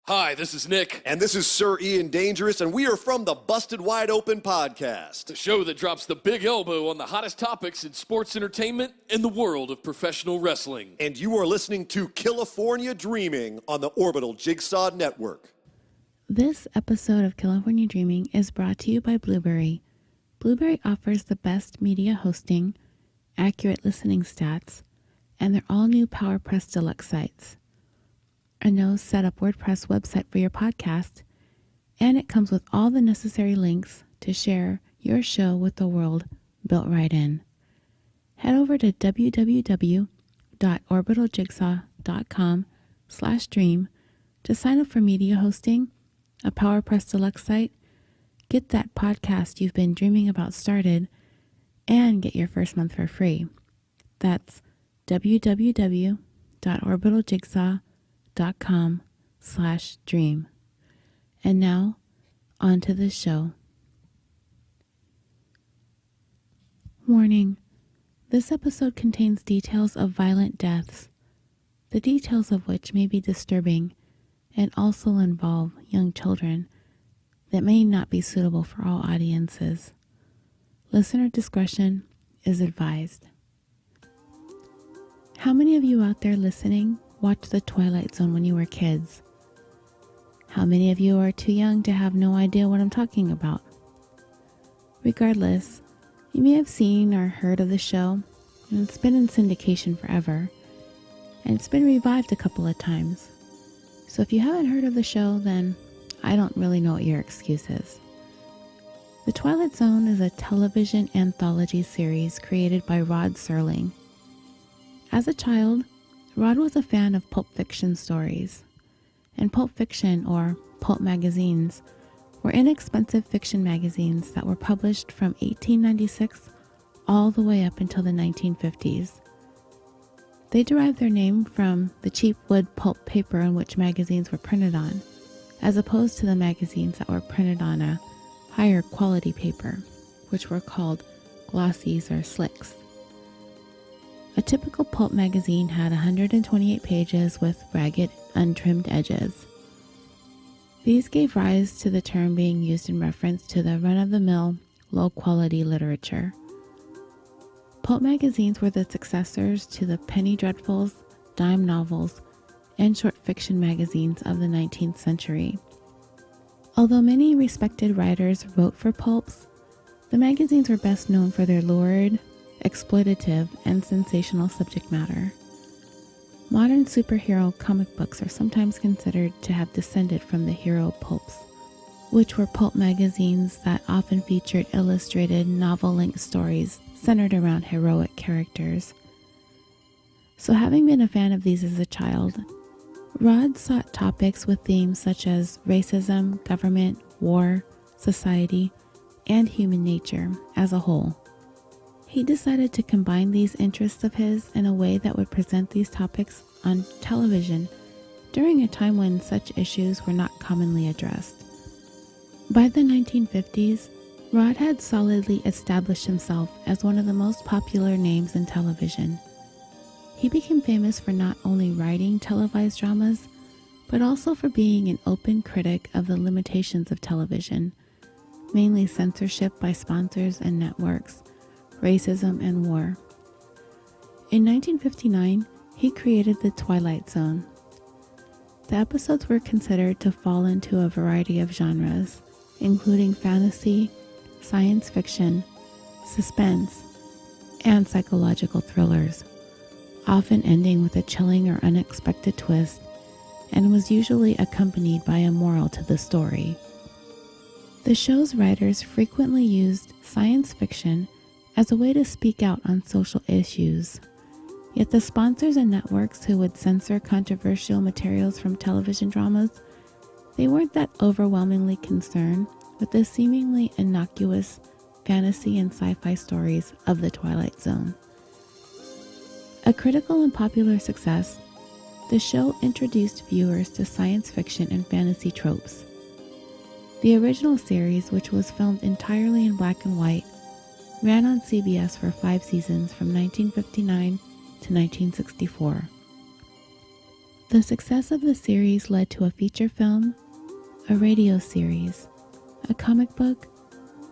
Hi, this is Nick. And this is Sir Ian Dangerous, and we are from the Busted Wide Open podcast. The show that drops the big elbow on the hottest topics in sports entertainment and the world of professional wrestling. And you are listening to California Dreaming on the Orbital Jigsaw Network. This episode of California Dreaming is brought to you by Blueberry. Blueberry offers the best media hosting, accurate listening stats, and their all-new PowerPress Deluxe sites. A no-setup WordPress website for your podcast, and it comes with all the necessary links to share your show with the world built right in. Head over to www.orbitaljigsaw.com/dream to sign up for media hosting, a PowerPress Deluxe site, get that podcast you've been dreaming about started, and get your first month for free. That's www.orbitaljigsaw.com/dream. And now, on to the show. Warning: this episode contains details of violent deaths, the details of which may be disturbing and also involve young children that may not be suitable for all audiences. Listener discretion is advised. How many of you out there listening watched the Twilight Zone when you were kids? How many of you are too young to have no idea what I'm talking about? Regardless, you may have seen or heard of the show, and it's been in syndication forever, and it's been revived a couple of times. So if you haven't heard of the show, then I don't really know what your excuse is. The Twilight Zone is a television anthology series created by Rod Serling. As a child, Rod was a fan of pulp fiction stories, and pulp fiction, or pulp magazines, were inexpensive fiction magazines that were published from 1896 all the way up until the 1950s. They derived their name from the cheap wood pulp paper on which magazines were printed on, as opposed to the magazines that were printed on a higher quality paper, which were called glossies or slicks. A typical pulp magazine had 128 pages with ragged, untrimmed edges. These gave rise to the term being used in reference to the run-of-the-mill, low-quality literature. Pulp magazines were the successors to the penny dreadfuls, dime novels, and short fiction magazines of the 19th century. Although many respected writers wrote for pulps, the magazines were best known for their lurid, exploitative, and sensational subject matter. Modern superhero comic books are sometimes considered to have descended from the hero pulps, which were pulp magazines that often featured illustrated novel-length stories centered around heroic characters. So having been a fan of these as a child, Rod sought topics with themes such as racism, government, war, society, and human nature as a whole. He decided to combine these interests of his in a way that would present these topics on television during a time when such issues were not commonly addressed. By the 1950s, Rod had solidly established himself as one of the most popular names in television. He became famous for not only writing televised dramas, but also for being an open critic of the limitations of television, mainly censorship by sponsors and networks, racism, and war. In 1959, he created the Twilight Zone. The episodes were considered to fall into a variety of genres, including fantasy, science fiction, suspense, and psychological thrillers, often ending with a chilling or unexpected twist, and was usually accompanied by a moral to the story. The show's writers frequently used science fiction as a way to speak out on social issues. Yet the sponsors and networks who would censor controversial materials from television dramas, they weren't that overwhelmingly concerned with the seemingly innocuous fantasy and sci-fi stories of the Twilight Zone. A critical and popular success, the show introduced viewers to science fiction and fantasy tropes. The original series, which was filmed entirely in black and white, ran on CBS for 5 seasons from 1959 to 1964. The success of the series led to a feature film, a radio series, a comic book,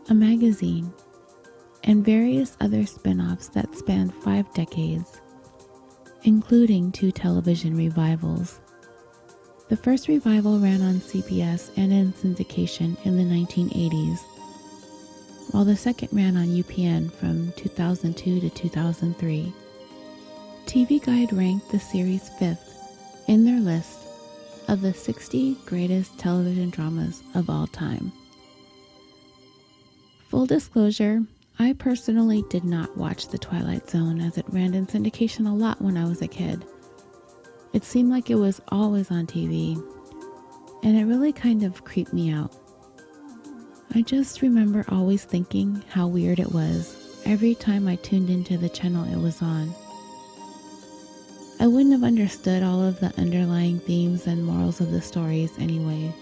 a magazine, and various other spin-offs that spanned 5 decades, including 2 television revivals. The first revival ran on CBS and in syndication in the 1980s, while the second ran on UPN from 2002 to 2003. TV Guide ranked the series 5th in their list of the 60 greatest television dramas of all time. Full disclosure, I personally did not watch The Twilight Zone as it ran in syndication a lot when I was a kid. It seemed like it was always on TV, and it really kind of creeped me out. I just remember always thinking how weird it was every time I tuned into the channel it was on. I wouldn't have understood all of the underlying themes and morals of the stories anyway.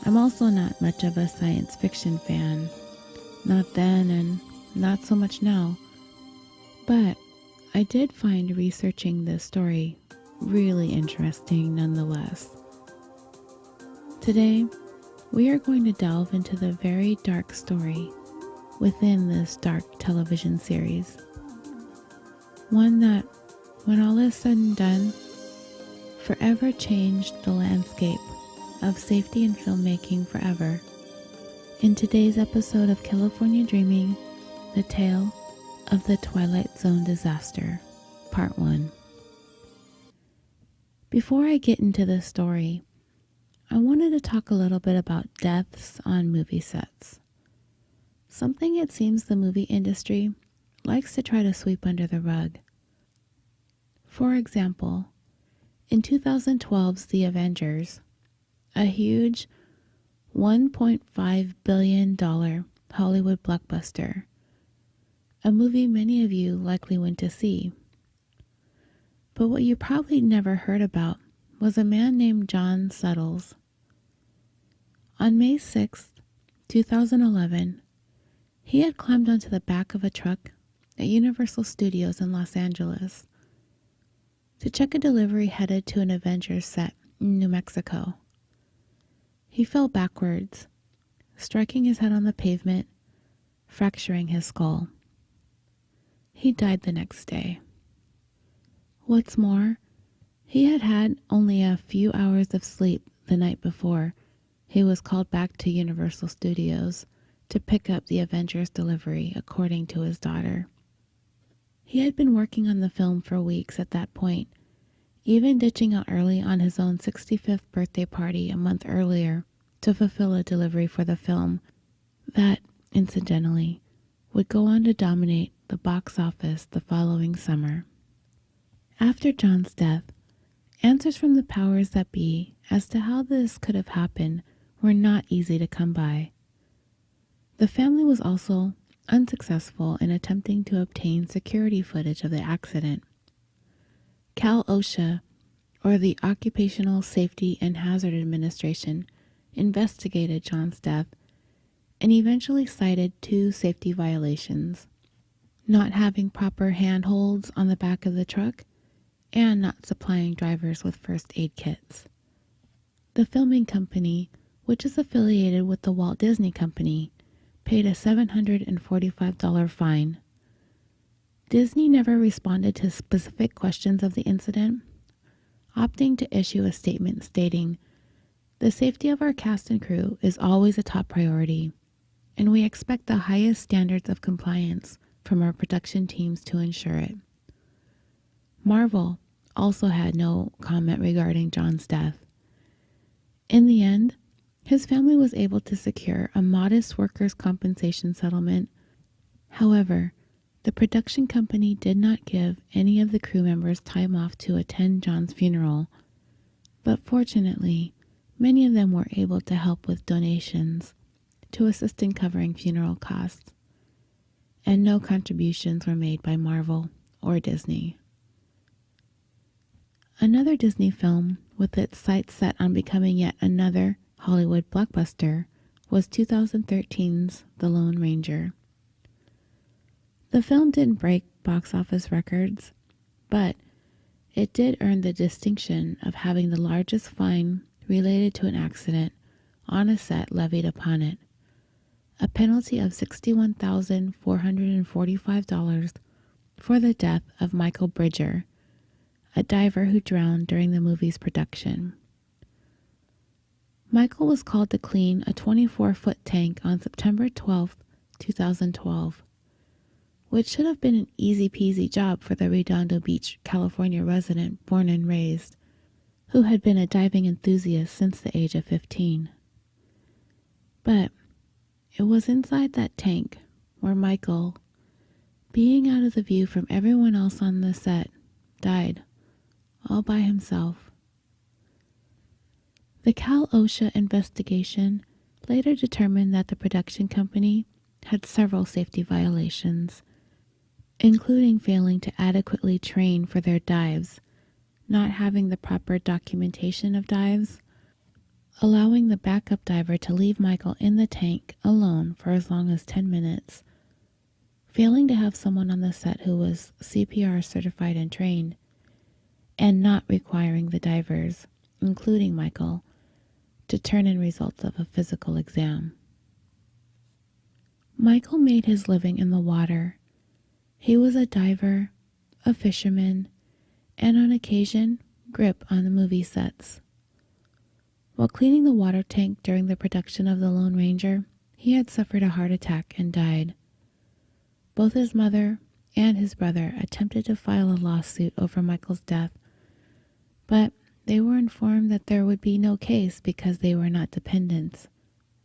I'm also not much of a science fiction fan. Not then and not so much now. But I did find researching this story really interesting nonetheless. Today, we are going to delve into the very dark story within this dark television series. One that, when all is said and done, forever changed the landscape of safety and filmmaking forever. In today's episode of California Dreaming, the tale of the Twilight Zone disaster, Part 1. Before I get into this story, I wanted to talk a little bit about deaths on movie sets. Something it seems the movie industry likes to try to sweep under the rug. For example, in 2012's The Avengers, a huge $1.5 billion Hollywood blockbuster, a movie many of you likely went to see. But what you probably never heard about was a man named John Suttles. On May 6, 2011, he had climbed onto the back of a truck at Universal Studios in Los Angeles to check a delivery headed to an Avengers set in New Mexico. He fell backwards, striking his head on the pavement, fracturing his skull. He died the next day. What's more, he had had only a few hours of sleep the night before he was called back to Universal Studios to pick up the Avengers delivery, according to his daughter. He had been working on the film for weeks at that point, even ditching out early on his own 65th birthday party a month earlier to fulfill a delivery for the film that, incidentally, would go on to dominate the box office the following summer. After John's death, answers from the powers that be as to how this could have happened were not easy to come by. The family was also unsuccessful in attempting to obtain security footage of the accident. Cal OSHA, or the Occupational Safety and Hazard Administration, investigated John's death and eventually cited 2 safety violations: not having proper handholds on the back of the truck and not supplying drivers with first aid kits. The filming company, which is affiliated with the Walt Disney Company, paid a $745 fine. Disney never responded to specific questions of the incident, opting to issue a statement stating, "The safety of our cast and crew is always a top priority, and we expect the highest standards of compliance from our production teams to ensure it." Marvel also had no comment regarding John's death. In the end, his family was able to secure a modest workers' compensation settlement. However, the production company did not give any of the crew members time off to attend John's funeral, but fortunately, many of them were able to help with donations to assist in covering funeral costs, and no contributions were made by Marvel or Disney. Another Disney film with its sights set on becoming yet another Hollywood blockbuster was 2013's The Lone Ranger. The film didn't break box office records, but it did earn the distinction of having the largest fine related to an accident on a set levied upon it, a penalty of $61,445 for the death of Michael Bridger, a diver who drowned during the movie's production. Michael was called to clean a 24-foot tank on September 12, 2012, which should have been an easy-peasy job for the Redondo Beach, California resident born and raised, who had been a diving enthusiast since the age of 15. But it was inside that tank where Michael, being out of the view from everyone else on the set, died, all by himself. The Cal-OSHA investigation later determined that the production company had several safety violations, including failing to adequately train for their dives, not having the proper documentation of dives, allowing the backup diver to leave Michael in the tank alone for as long as 10 minutes, failing to have someone on the set who was CPR certified and trained, and not requiring the divers, including Michael, to turn in results of a physical exam. Michael made his living in the water. He was a diver, a fisherman, and on occasion, grip on the movie sets. While cleaning the water tank during the production of The Lone Ranger, he had suffered a heart attack and died. Both his mother and his brother attempted to file a lawsuit over Michael's death, but they were informed that there would be no case because they were not dependents,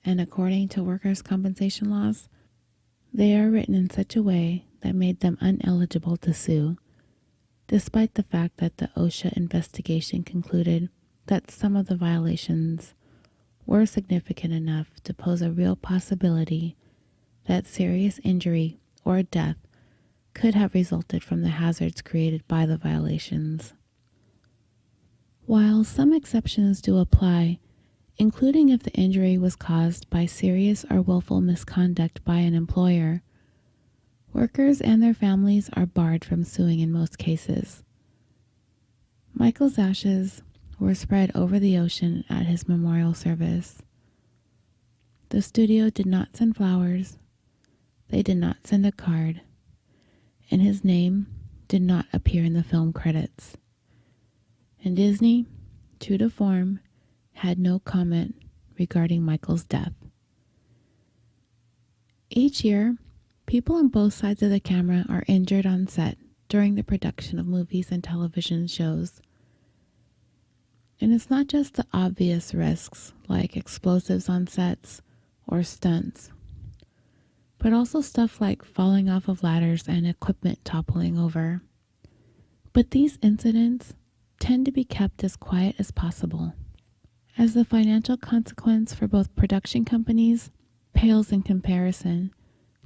and according to workers' compensation laws, they are written in such a way that made them ineligible to sue, despite the fact that the OSHA investigation concluded that some of the violations were significant enough to pose a real possibility that serious injury or death could have resulted from the hazards created by the violations. While some exceptions do apply, including if the injury was caused by serious or willful misconduct by an employer, workers and their families are barred from suing in most cases. Michael's ashes were spread over the ocean at his memorial service. The studio did not send flowers, they did not send a card, and his name did not appear in the film credits. And Disney, true to form, had no comment regarding Michael's death. Each year, people on both sides of the camera are injured on set during the production of movies and television shows. And it's not just the obvious risks like explosives on sets or stunts, but also stuff like falling off of ladders and equipment toppling over. But these incidents tend to be kept as quiet as possible, as the financial consequence for both production companies pales in comparison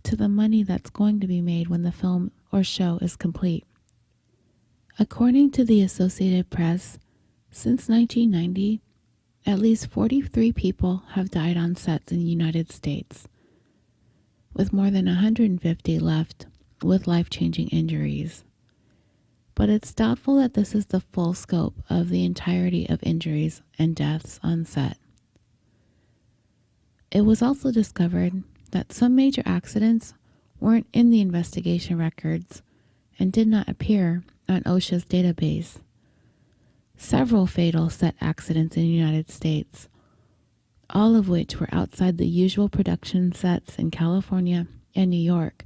to the money that's going to be made when the film or show is complete. According to the Associated Press, since 1990, at least 43 people have died on sets in the United States, with more than 150 left with life-changing injuries. But it's doubtful that this is the full scope of the entirety of injuries and deaths on set. It was also discovered that some major accidents weren't in the investigation records and did not appear on OSHA's database. Several fatal set accidents in the United States, all of which were outside the usual production sets in California and New York,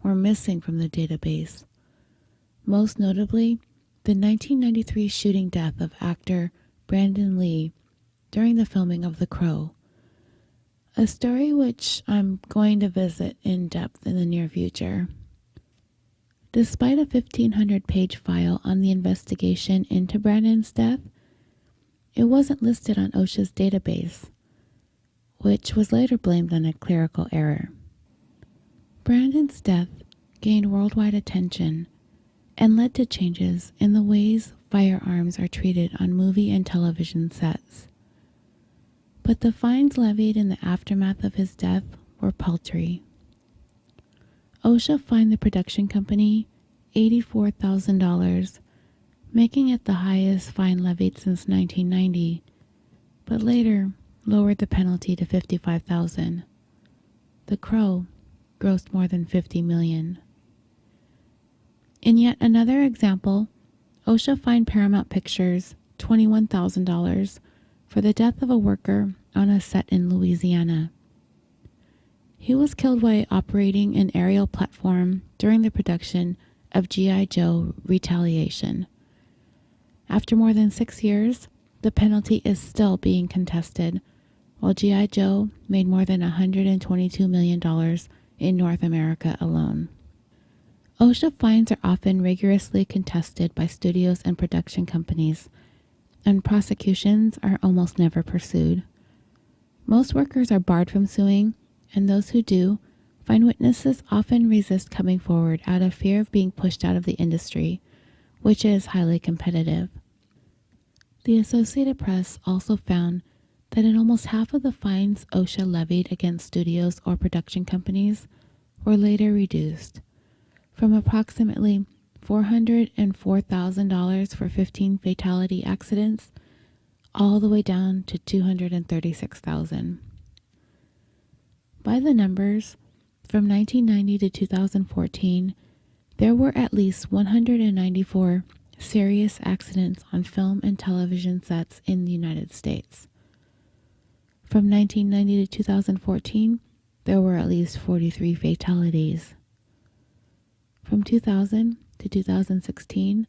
were missing from the database. Most notably, the 1993 shooting death of actor Brandon Lee during the filming of The Crow, a story which I'm going to visit in depth in the near future. Despite a 1,500-page file on the investigation into Brandon's death, it wasn't listed on OSHA's database, which was later blamed on a clerical error. Brandon's death gained worldwide attention and led to changes in the ways firearms are treated on movie and television sets. But the fines levied in the aftermath of his death were paltry. OSHA fined the production company $84,000, making it the highest fine levied since 1990, but later lowered the penalty to $55,000. The Crow grossed more than $50 million. In yet another example, OSHA fined Paramount Pictures $21,000 for the death of a worker on a set in Louisiana. He was killed while operating an aerial platform during the production of G.I. Joe Retaliation. After more than 6 years, the penalty is still being contested, while G.I. Joe made more than $122 million in North America alone. OSHA fines are often rigorously contested by studios and production companies, and prosecutions are almost never pursued. Most workers are barred from suing, and those who do find witnesses often resist coming forward out of fear of being pushed out of the industry, which is highly competitive. The Associated Press also found that in almost half of the fines OSHA levied against studios or production companies were later reduced, from approximately $404,000 for 15 fatality accidents all the way down to $236,000. By the numbers, from 1990 to 2014, there were at least 194 serious accidents on film and television sets in the United States. From 1990 to 2014, there were at least 43 fatalities. From 2000 to 2016,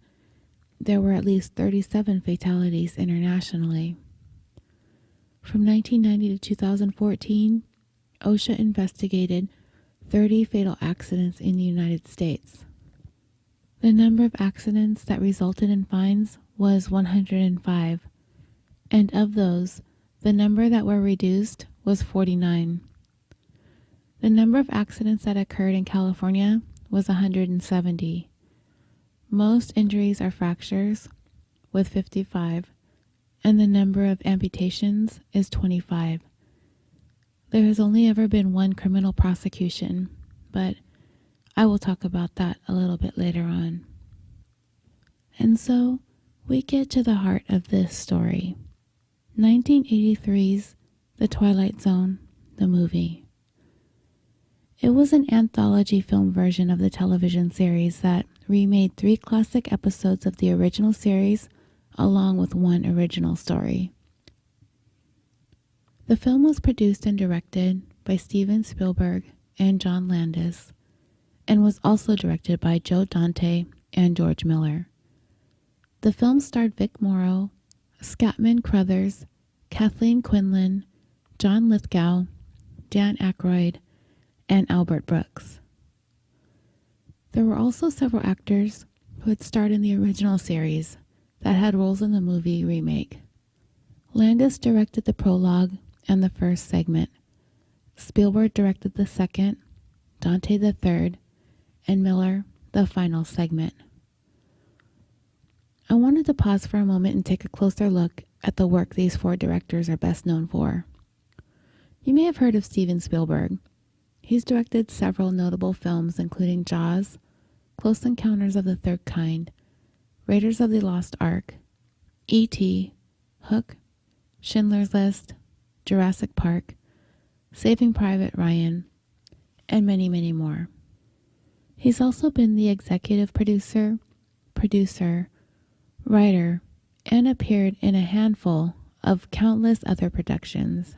there were at least 37 fatalities internationally. From 1990 to 2014, OSHA investigated 30 fatal accidents in the United States. The number of accidents that resulted in fines was 105, and of those, the number that were reduced was 49. The number of accidents that occurred in California was 170. Most injuries are fractures, with 55, and the number of amputations is 25. There has only ever been one criminal prosecution, but I will talk about that a little bit later on. And so, we get to the heart of this story. 1983's The Twilight Zone, the movie. It was an anthology film version of the television series that remade 3 classic episodes of the original series along with one original story. The film was produced and directed by Steven Spielberg and John Landis, and was also directed by Joe Dante and George Miller. The film starred Vic Morrow, Scatman Crothers, Kathleen Quinlan, John Lithgow, Dan Aykroyd, and Albert Brooks. There were also several actors who had starred in the original series that had roles in the movie remake. Landis directed the prologue and the first segment. Spielberg directed the second, Dante the third, and Miller the final segment. I wanted to pause for a moment and take a closer look at the work these 4 directors are best known for. You may have heard of Steven Spielberg. He's directed several notable films including Jaws, Close Encounters of the Third Kind, Raiders of the Lost Ark, E.T., Hook, Schindler's List, Jurassic Park, Saving Private Ryan, and many, many more. He's also been the executive producer, writer, and appeared in a handful of countless other productions.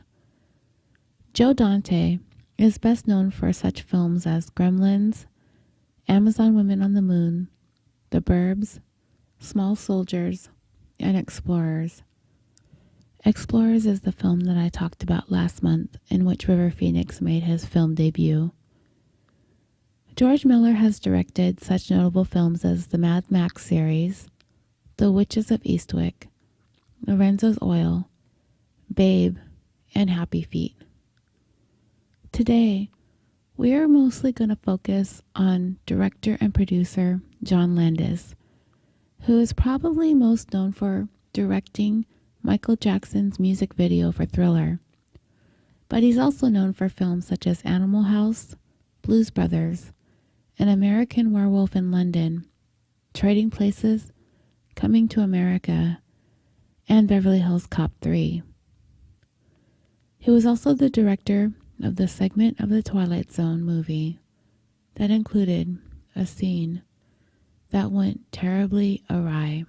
Joe Dante is best known for such films as Gremlins, Amazon Women on the Moon, The Burbs, Small Soldiers, and Explorers. Explorers is the film that I talked about last month, in which River Phoenix made his film debut. George Miller has directed such notable films as the Mad Max series, The Witches of Eastwick, Lorenzo's Oil, Babe, and Happy Feet. Today, we are mostly going to focus on director and producer John Landis, who is probably most known for directing Michael Jackson's music video for Thriller. But he's also known for films such as Animal House, Blues Brothers, An American Werewolf in London, Trading Places, Coming to America, and Beverly Hills Cop 3. He was also the director of the segment of the Twilight Zone movie that included a scene that went terribly awry.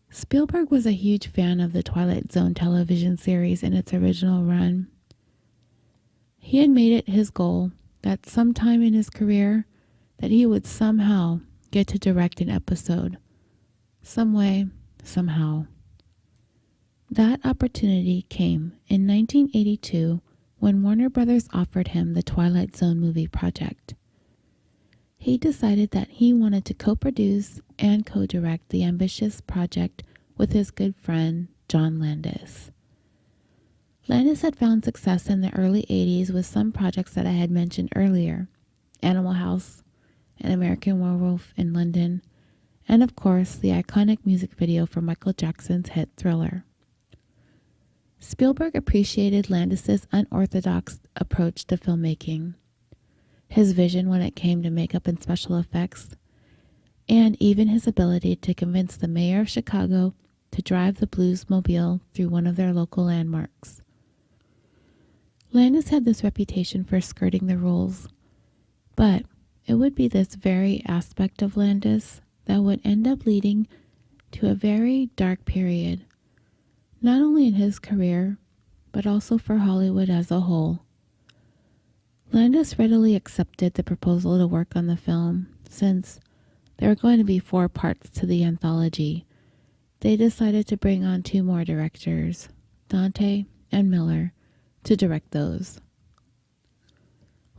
Spielberg was a huge fan of the Twilight Zone television series in its original run. He had made it his goal that sometime in his career that he would somehow get to direct an episode. Some way, somehow. That opportunity came in 1982 when Warner Brothers offered him the Twilight Zone movie project. He decided that he wanted to co-produce and co-direct the ambitious project with his good friend, John Landis. Landis had found success in the early 80s with some projects that I had mentioned earlier, Animal House, An American Werewolf in London, and of course the iconic music video for Michael Jackson's hit Thriller. Spielberg appreciated Landis's unorthodox approach to filmmaking, his vision when it came to makeup and special effects, and even his ability to convince the mayor of Chicago to drive the Bluesmobile through one of their local landmarks. Landis had this reputation for skirting the rules, but it would be this very aspect of Landis that would end up leading to a very dark period, not only in his career, but also for Hollywood as a whole. Landis readily accepted the proposal to work on the film, since there were going to be 4 parts to the anthology. They decided to bring on 2 more directors, Dante and Miller, to direct those.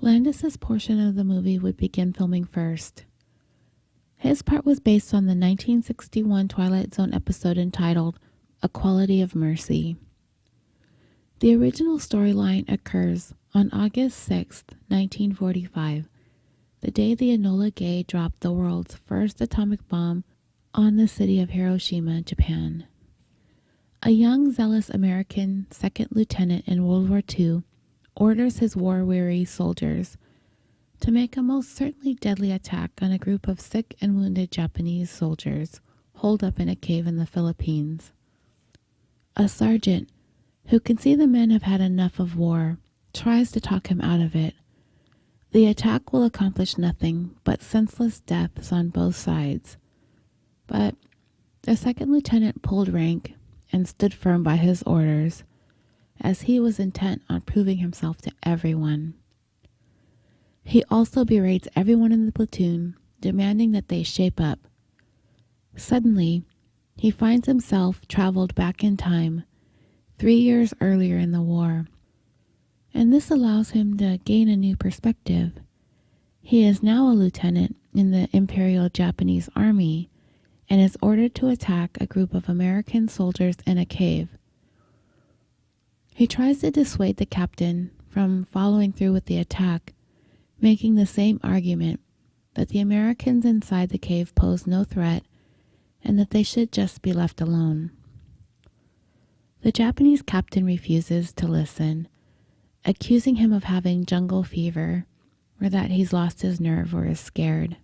Landis's portion of the movie would begin filming first. His part was based on the 1961 Twilight Zone episode entitled A Quality of Mercy. The original storyline occurs on August 6, 1945, the day the Enola Gay dropped the world's first atomic bomb on the city of Hiroshima, Japan. A young, zealous American second lieutenant in World War II orders his war-weary soldiers to make a most certainly deadly attack on a group of sick and wounded Japanese soldiers holed up in a cave in the Philippines. A sergeant, who can see the men have had enough of war, tries to talk him out of it. The attack will accomplish nothing but senseless deaths on both sides. But the second lieutenant pulled rank and stood firm by his orders, as he was intent on proving himself to everyone. He also berates everyone in the platoon, demanding that they shape up. Suddenly, he finds himself traveled back in time, 3 years earlier in the war, and this allows him to gain a new perspective. He is now a lieutenant in the Imperial Japanese Army and is ordered to attack a group of American soldiers in a cave. He tries to dissuade the captain from following through with the attack, making the same argument that the Americans inside the cave pose no threat and that they should just be left alone. The Japanese captain refuses to listen, accusing him of having jungle fever or that he's lost his nerve or is scared.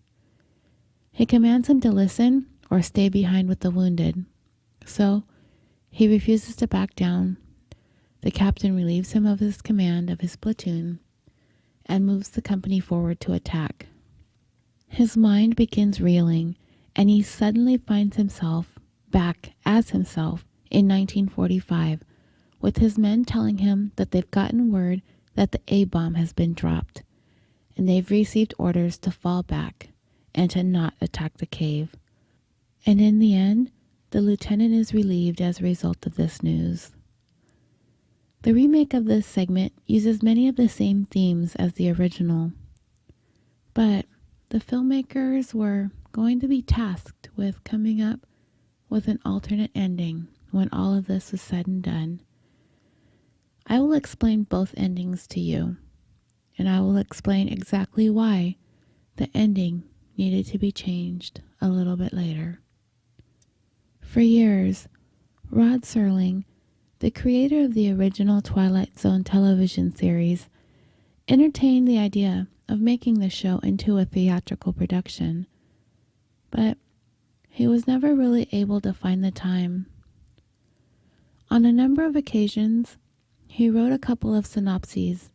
He commands him to listen or stay behind with the wounded. So he refuses to back down. The captain relieves him of his command of his platoon and moves the company forward to attack. His mind begins reeling, and he suddenly finds himself back as himself in 1945, with his men telling him that they've gotten word that the A-bomb has been dropped, and they've received orders to fall back and to not attack the cave. And in the end, the lieutenant is relieved as a result of this news. The remake of this segment uses many of the same themes as the original, but the filmmakers were going to be tasked with coming up with an alternate ending when all of this was said and done. I will explain both endings to you, and I will explain exactly why the ending needed to be changed a little bit later. For years, Rod Serling, the creator of the original Twilight Zone television series, entertained the idea of making the show into a theatrical production, but he was never really able to find the time. On a number of occasions, he wrote a couple of synopses,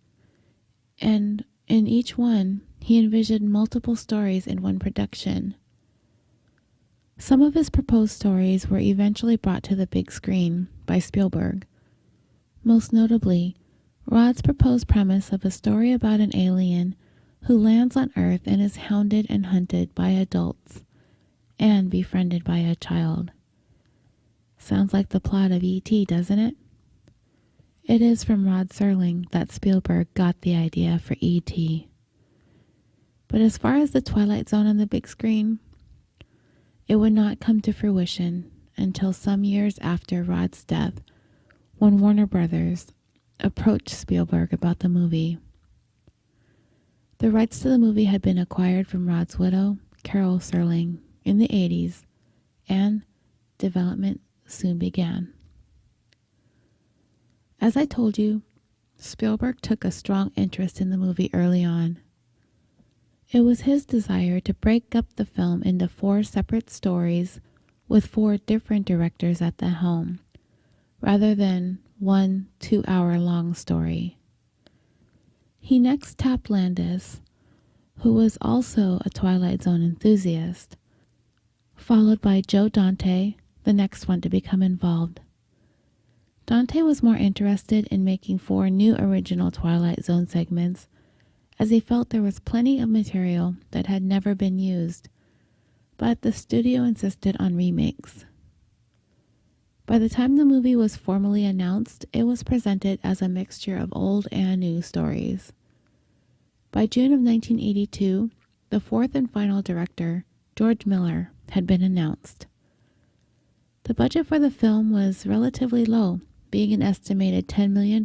and in each one, he envisioned multiple stories in one production. Some of his proposed stories were eventually brought to the big screen by Spielberg. Most notably, Rod's proposed premise of a story about an alien who lands on Earth and is hounded and hunted by adults and befriended by a child. Sounds like the plot of E.T., doesn't it? It is from Rod Serling that Spielberg got the idea for E.T. But as far as the Twilight Zone on the big screen, it would not come to fruition until some years after Rod's death, when Warner Brothers approached Spielberg about the movie. The rights to the movie had been acquired from Rod's widow, Carol Serling, in the 80s, and development soon began. As I told you, Spielberg took a strong interest in the movie early on. It was his desire to break up the film into 4 separate stories with 4 different directors at the helm, rather than one 2-hour-long story. He next tapped Landis, who was also a Twilight Zone enthusiast, followed by Joe Dante, the next one to become involved. Dante was more interested in making 4 new original Twilight Zone segments, as he felt there was plenty of material that had never been used, but the studio insisted on remakes. By the time the movie was formally announced, it was presented as a mixture of old and new stories. By June of 1982, the 4th and final director, George Miller, had been announced. The budget for the film was relatively low, being an estimated $10 million,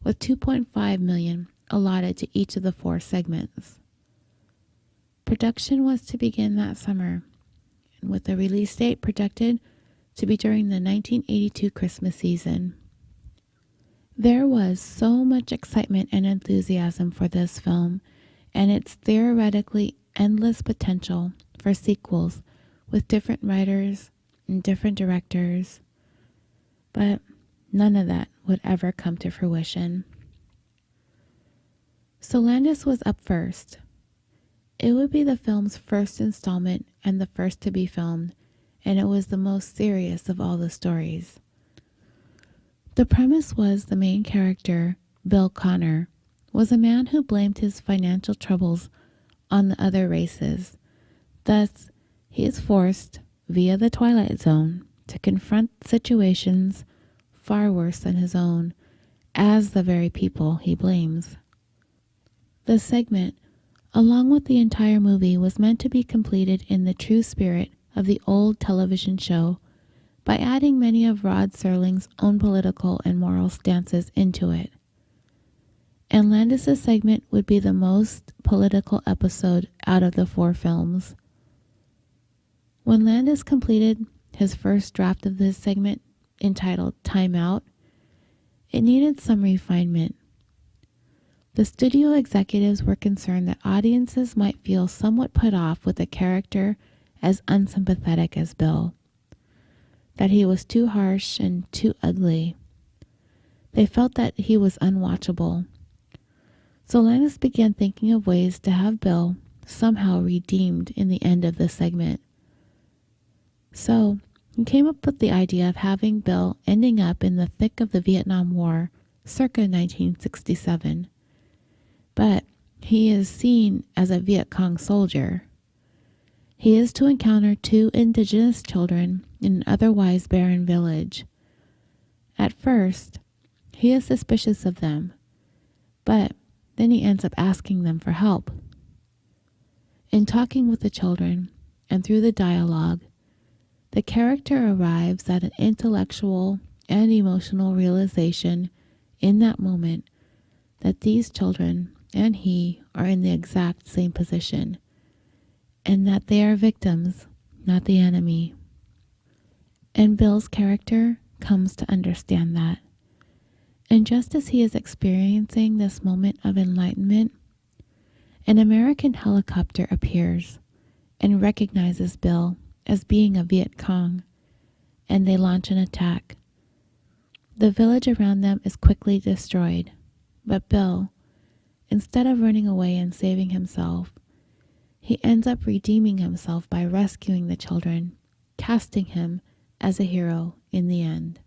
with $2.5 million allotted to each of the 4 segments. Production was to begin that summer, and with the release date projected to be during the 1982 Christmas season. There was so much excitement and enthusiasm for this film and its theoretically endless potential for sequels with different writers and different directors, but none of that would ever come to fruition. So Landis was up first. It would be the film's first installment and the first to be filmed, and it was the most serious of all the stories. The premise was the main character, Bill Connor, was a man who blamed his financial troubles on the other races. Thus, he is forced, via the Twilight Zone, to confront situations far worse than his own, as the very people he blames. The segment, along with the entire movie, was meant to be completed in the true spirit of the old television show by adding many of Rod Serling's own political and moral stances into it. And Landis' segment would be the most political episode out of the 4 films. When Landis completed his first draft of this segment, entitled Time Out, it needed some refinement. The studio executives were concerned that audiences might feel somewhat put off with a character as unsympathetic as Bill, that he was too harsh and too ugly. They felt that he was unwatchable. So Landis began thinking of ways to have Bill somehow redeemed in the end of the segment. So he came up with the idea of having Bill ending up in the thick of the Vietnam War, circa 1967. But he is seen as a Viet Cong soldier. He is to encounter 2 indigenous children in an otherwise barren village. At first, he is suspicious of them, but then he ends up asking them for help. In talking with the children, and through the dialogue, the character arrives at an intellectual and emotional realization in that moment that these children and he are in the exact same position, and that they are victims, not the enemy. And Bill's character comes to understand that. And just as he is experiencing this moment of enlightenment, an American helicopter appears and recognizes Bill as being a Viet Cong, and they launch an attack. The village around them is quickly destroyed, but Bill, instead of running away and saving himself, he ends up redeeming himself by rescuing the children, casting him as a hero in the end.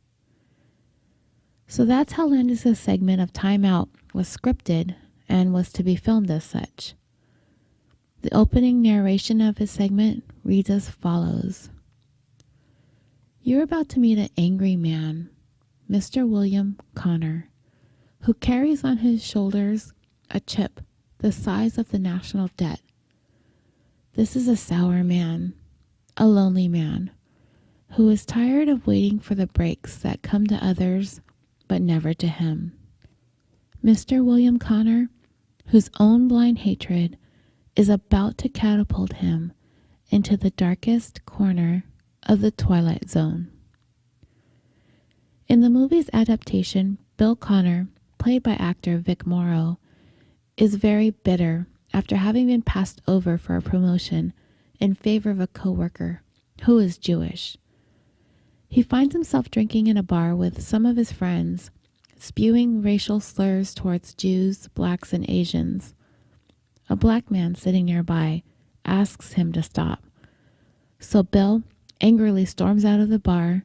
So that's how Landis' segment of Time Out was scripted and was to be filmed as such. The opening narration of his segment reads as follows. You're about to meet an angry man, Mr. William Connor, who carries on his shoulders a chip the size of the national debt. This is a sour man, a lonely man, who is tired of waiting for the breaks that come to others but never to him. Mr. William Connor, whose own blind hatred is about to catapult him into the darkest corner of the Twilight Zone. In the movie's adaptation, Bill Connor, played by actor Vic Morrow, is very bitter after having been passed over for a promotion in favor of a coworker who is Jewish. He finds himself drinking in a bar with some of his friends, spewing racial slurs towards Jews, blacks, and Asians. A black man sitting nearby asks him to stop. So Bill angrily storms out of the bar,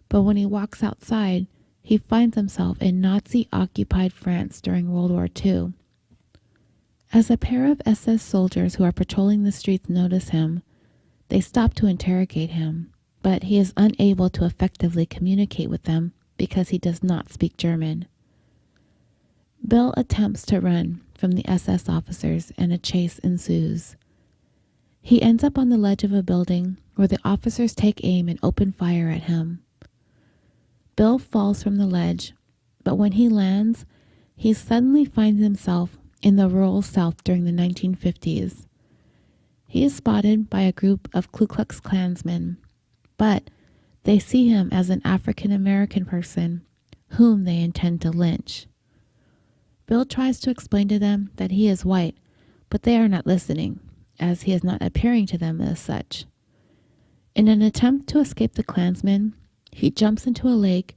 but when he walks outside, he finds himself in Nazi-occupied France during World War II. As a pair of SS soldiers who are patrolling the streets notice him, they stop to interrogate him, but he is unable to effectively communicate with them because he does not speak German. Bill attempts to run from the SS officers and a chase ensues. He ends up on the ledge of a building where the officers take aim and open fire at him. Bill falls from the ledge, but when he lands, he suddenly finds himself in the rural South during the 1950s. He is spotted by a group of Ku Klux Klansmen, but they see him as an African American person whom they intend to lynch. Bill tries to explain to them that he is white, but they are not listening, as he is not appearing to them as such. In an attempt to escape the Klansmen, he jumps into a lake,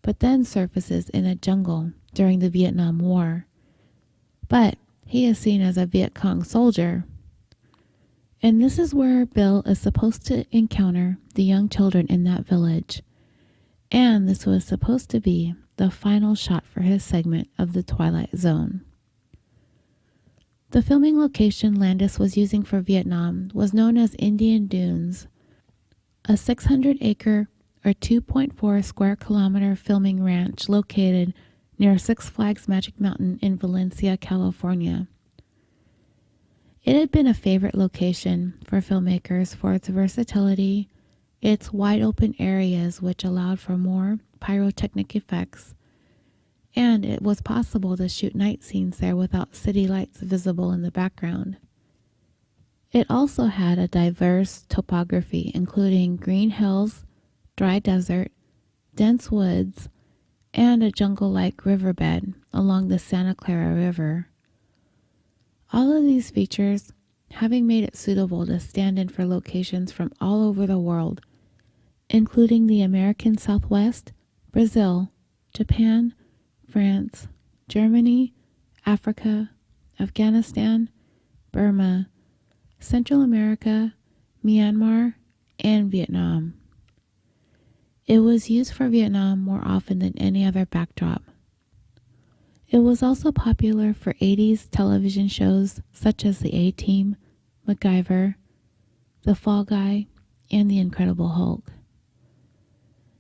but then surfaces in a jungle during the Vietnam War. But he is seen as a Viet Cong soldier. And this is where Bill is supposed to encounter the young children in that village. And this was supposed to be the final shot for his segment of the Twilight Zone. The filming location Landis was using for Vietnam was known as Indian Dunes, a 600-acre or 2.4 square kilometer filming ranch located near Six Flags Magic Mountain in Valencia, California. It had been a favorite location for filmmakers for its versatility, its wide open areas which allowed for more pyrotechnic effects, and it was possible to shoot night scenes there without city lights visible in the background. It also had a diverse topography, including green hills, dry desert, dense woods, and a jungle-like riverbed along the Santa Clara River. All of these features having made it suitable to stand in for locations from all over the world, including the American Southwest, Brazil, Japan, France, Germany, Africa, Afghanistan, Burma, Central America, Myanmar, and Vietnam. It was used for Vietnam more often than any other backdrop. It was also popular for 80s television shows such as The A-Team, MacGyver, The Fall Guy, and The Incredible Hulk.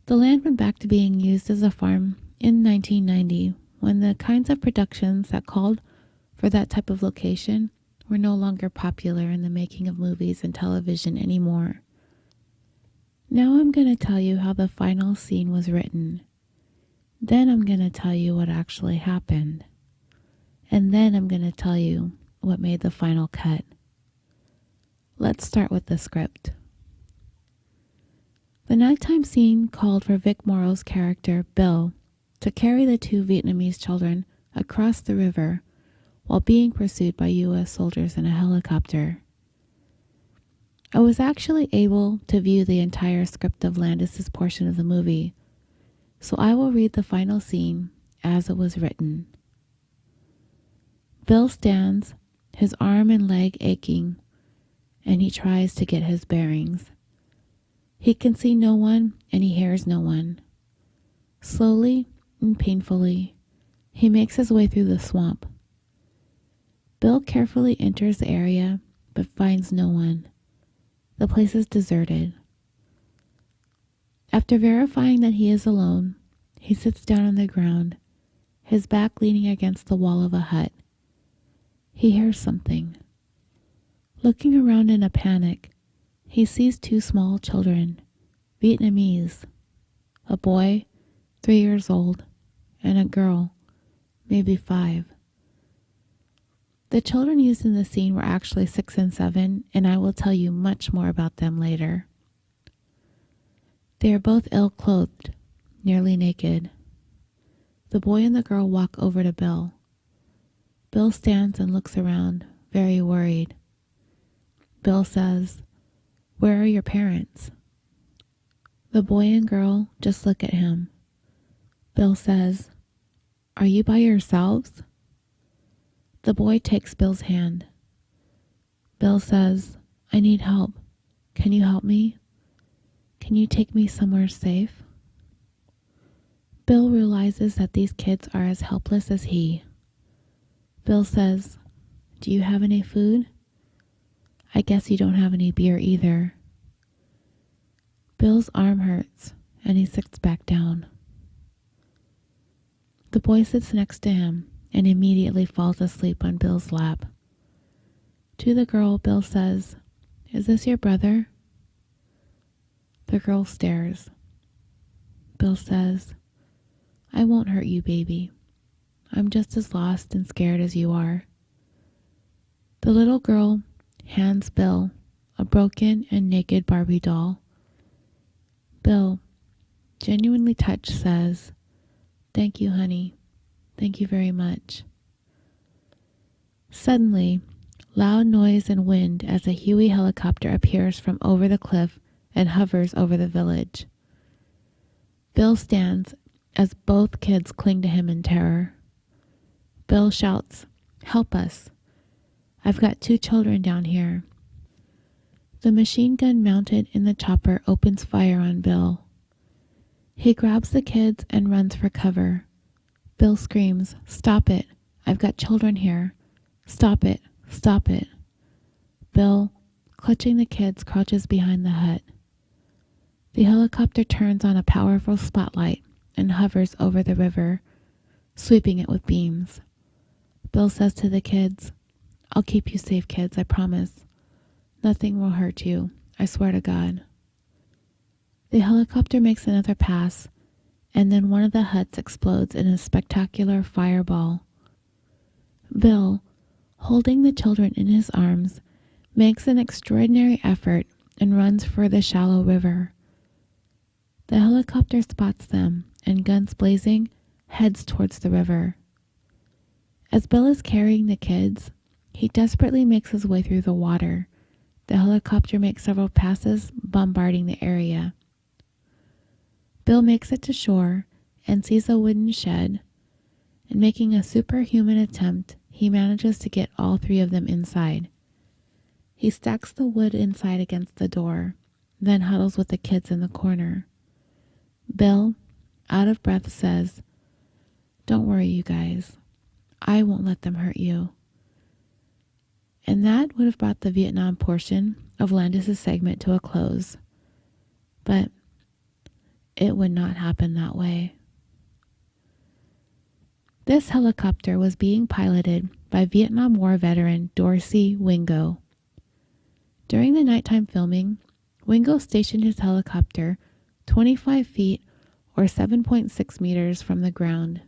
The land went back to being used as a farm in 1990 when the kinds of productions that called for that type of location were no longer popular in the making of movies and television anymore. Now I'm going to tell you how the final scene was written. Then I'm going to tell you what actually happened. And then I'm going to tell you what made the final cut. Let's start with the script. The nighttime scene called for Vic Morrow's character, Bill, to carry the two Vietnamese children across the river while being pursued by U.S. soldiers in a helicopter. I was actually able to view the entire script of Landis's portion of the movie, so I will read the final scene as it was written. Bill stands, his arm and leg aching, and he tries to get his bearings. He can see no one and he hears no one. Slowly and painfully, he makes his way through the swamp. Bill carefully enters the area but finds no one. The place is deserted. After verifying that he is alone, he sits down on the ground, his back leaning against the wall of a hut. He hears something. Looking around in a panic, he sees two small children, Vietnamese, a boy, 3 years old, and a girl, maybe 5. The children used in the scene were actually 6 and 7, and I will tell you much more about them later. They are both ill-clothed, nearly naked. The boy and the girl walk over to Bill. Bill stands and looks around, very worried. Bill says, "Where are your parents?" The boy and girl just look at him. Bill says, "Are you by yourselves?" The boy takes Bill's hand. Bill says, "I need help. Can you help me? Can you take me somewhere safe?" Bill realizes that these kids are as helpless as he. Bill says, "Do you have any food? I guess you don't have any beer either." Bill's arm hurts and he sits back down. The boy sits next to him and immediately falls asleep on Bill's lap. To the girl, Bill says, "Is this your brother?" The girl stares. Bill says, "I won't hurt you, baby. I'm just as lost and scared as you are." The little girl hands Bill a broken and naked Barbie doll. Bill, genuinely touched, says, "Thank you, honey. Thank you very much." Suddenly, loud noise and wind as a Huey helicopter appears from over the cliff and hovers over the village. Bill stands as both kids cling to him in terror. Bill shouts, "Help us. I've got 2 children down here." The machine gun mounted in the chopper opens fire on Bill. He grabs the kids and runs for cover. Bill screams, "Stop it. I've got children here. Stop it. Stop it." Bill, clutching the kids, crouches behind the hut. The helicopter turns on a powerful spotlight and hovers over the river, sweeping it with beams. Bill says to the kids, "I'll keep you safe, kids, I promise. Nothing will hurt you, I swear to God." The helicopter makes another pass, and then one of the huts explodes in a spectacular fireball. Bill, holding the children in his arms, makes an extraordinary effort and runs for the shallow river. The helicopter spots them and, guns blazing, heads towards the river. As Bill is carrying the kids, he desperately makes his way through the water. The helicopter makes several passes, bombarding the area. Bill makes it to shore and sees a wooden shed, and making a superhuman attempt, he manages to get all 3 of them inside. He stacks the wood inside against the door, then huddles with the kids in the corner. Bill, out of breath, says, "Don't worry, you guys. I won't let them hurt you." And that would have brought the Vietnam portion of Landis' segment to a close. But it would not happen that way. This helicopter was being piloted by Vietnam War veteran Dorsey Wingo. During the nighttime filming, Wingo stationed his helicopter 25 feet or 7.6 meters from the ground.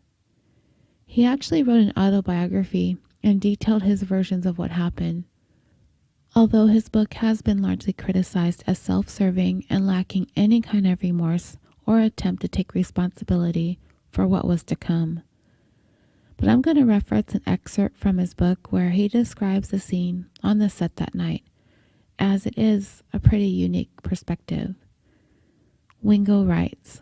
He actually wrote an autobiography and detailed his versions of what happened, although his book has been largely criticized as self-serving and lacking any kind of remorse or attempt to take responsibility for what was to come. But I'm going to reference an excerpt from his book where he describes the scene on the set that night, as it is a pretty unique perspective. Wingo writes,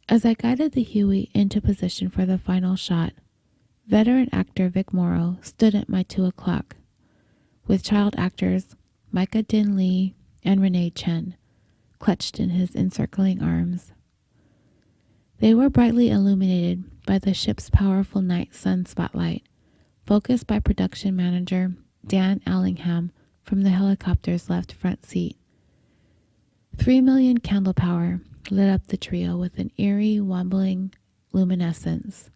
as I guided the Huey into position for the final shot, veteran actor Vic Morrow stood at my 2 o'clock, with child actors Micah Din Lee and Renee Chen clutched in his encircling arms. They were brightly illuminated by the ship's powerful night sun spotlight, focused by production manager Dan Allingham from the helicopter's left front seat. 3 million candle power lit up the trio with an eerie, wobbling luminescence.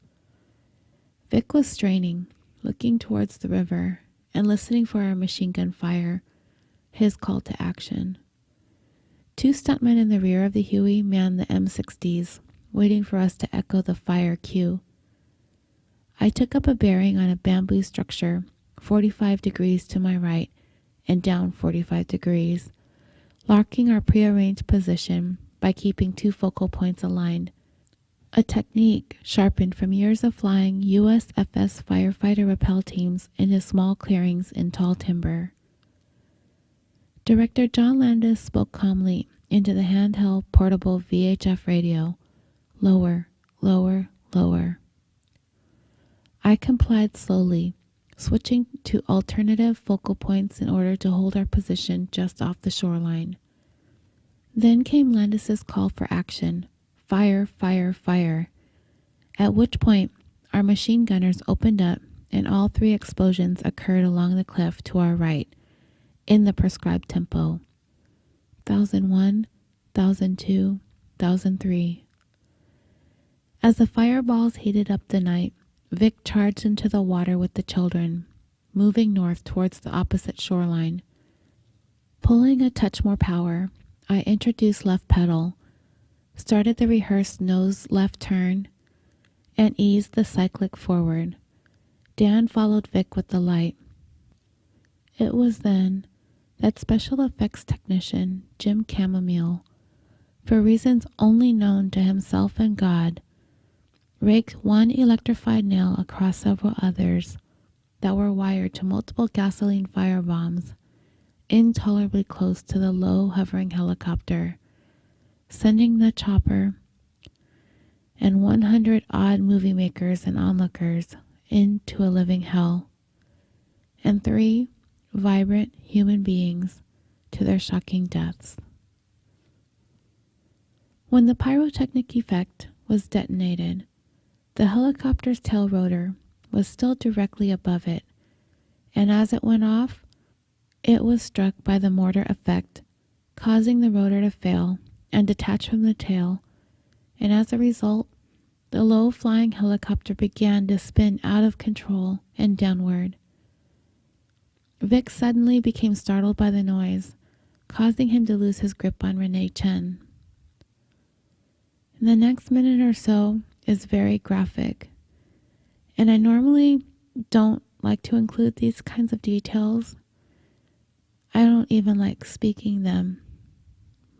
Vic was straining, looking towards the river and listening for our machine gun fire, his call to action. 2 stuntmen in the rear of the Huey manned the M60s, waiting for us to echo the fire cue. I took up a bearing on a bamboo structure 45 degrees to my right and down 45 degrees, locking our prearranged position by keeping 2 focal points aligned, a technique sharpened from years of flying USFS firefighter rappel teams into small clearings in tall timber. Director John Landis spoke calmly into the handheld portable VHF radio, lower, lower, lower. I complied slowly, switching to alternative focal points in order to hold our position just off the shoreline. Then came Landis's call for action, fire, fire, fire, at which point our machine gunners opened up and all 3 explosions occurred along the cliff to our right, in the prescribed tempo. 1001, 1002, 1003. As the fireballs heated up the night, Vic charged into the water with the children, moving north towards the opposite shoreline. Pulling a touch more power, I introduced left pedal, started the rehearsed nose left turn, and eased the cyclic forward. Dan followed Vic with the light. It was then that special effects technician Jim Chamomile, for reasons only known to himself and God, raked 1 electrified nail across several others that were wired to multiple gasoline firebombs intolerably close to the low hovering helicopter, sending the chopper and 100 odd movie makers and onlookers into a living hell, and 3 vibrant human beings to their shocking deaths. When the pyrotechnic effect was detonated, the helicopter's tail rotor was still directly above it, and as it went off, it was struck by the mortar effect, causing the rotor to fail and detach from the tail, and as a result, the low-flying helicopter began to spin out of control and downward. Vic suddenly became startled by the noise, causing him to lose his grip on Renee Chen. The next minute or so is very graphic, and I normally don't like to include these kinds of details. I don't even like speaking them,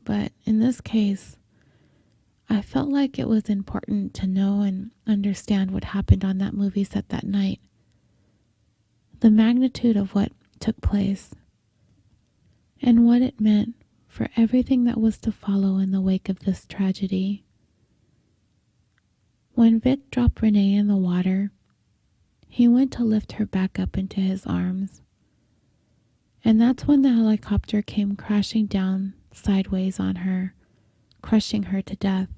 but in this case, I felt like it was important to know and understand what happened on that movie set that night, the magnitude of what took place, and what it meant for everything that was to follow in the wake of this tragedy. When Vic dropped Renee in the water, he went to lift her back up into his arms. And that's when the helicopter came crashing down sideways on her, crushing her to death.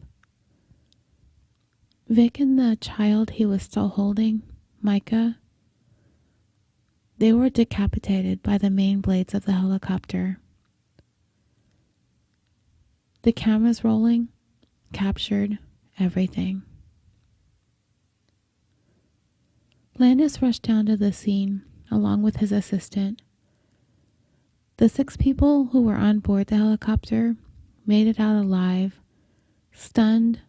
Vic and the child he was still holding, Micah, they were decapitated by the main blades of the helicopter. The cameras rolling captured everything. Landis rushed down to the scene along with his assistant. The 6 people who were on board the helicopter made it out alive, stunned,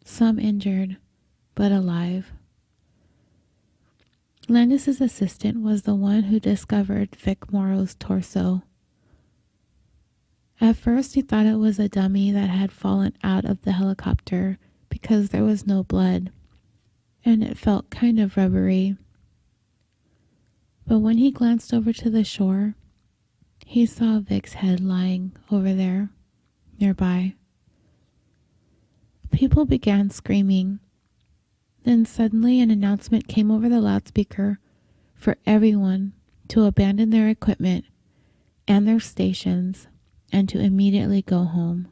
some injured, but alive. Landis's assistant was the one who discovered Vic Morrow's torso. At first he thought it was a dummy that had fallen out of the helicopter because there was no blood, and it felt kind of rubbery. But when he glanced over to the shore, he saw Vic's head lying over there, nearby. People began screaming. Then suddenly an announcement came over the loudspeaker for everyone to abandon their equipment and their stations and to immediately go home.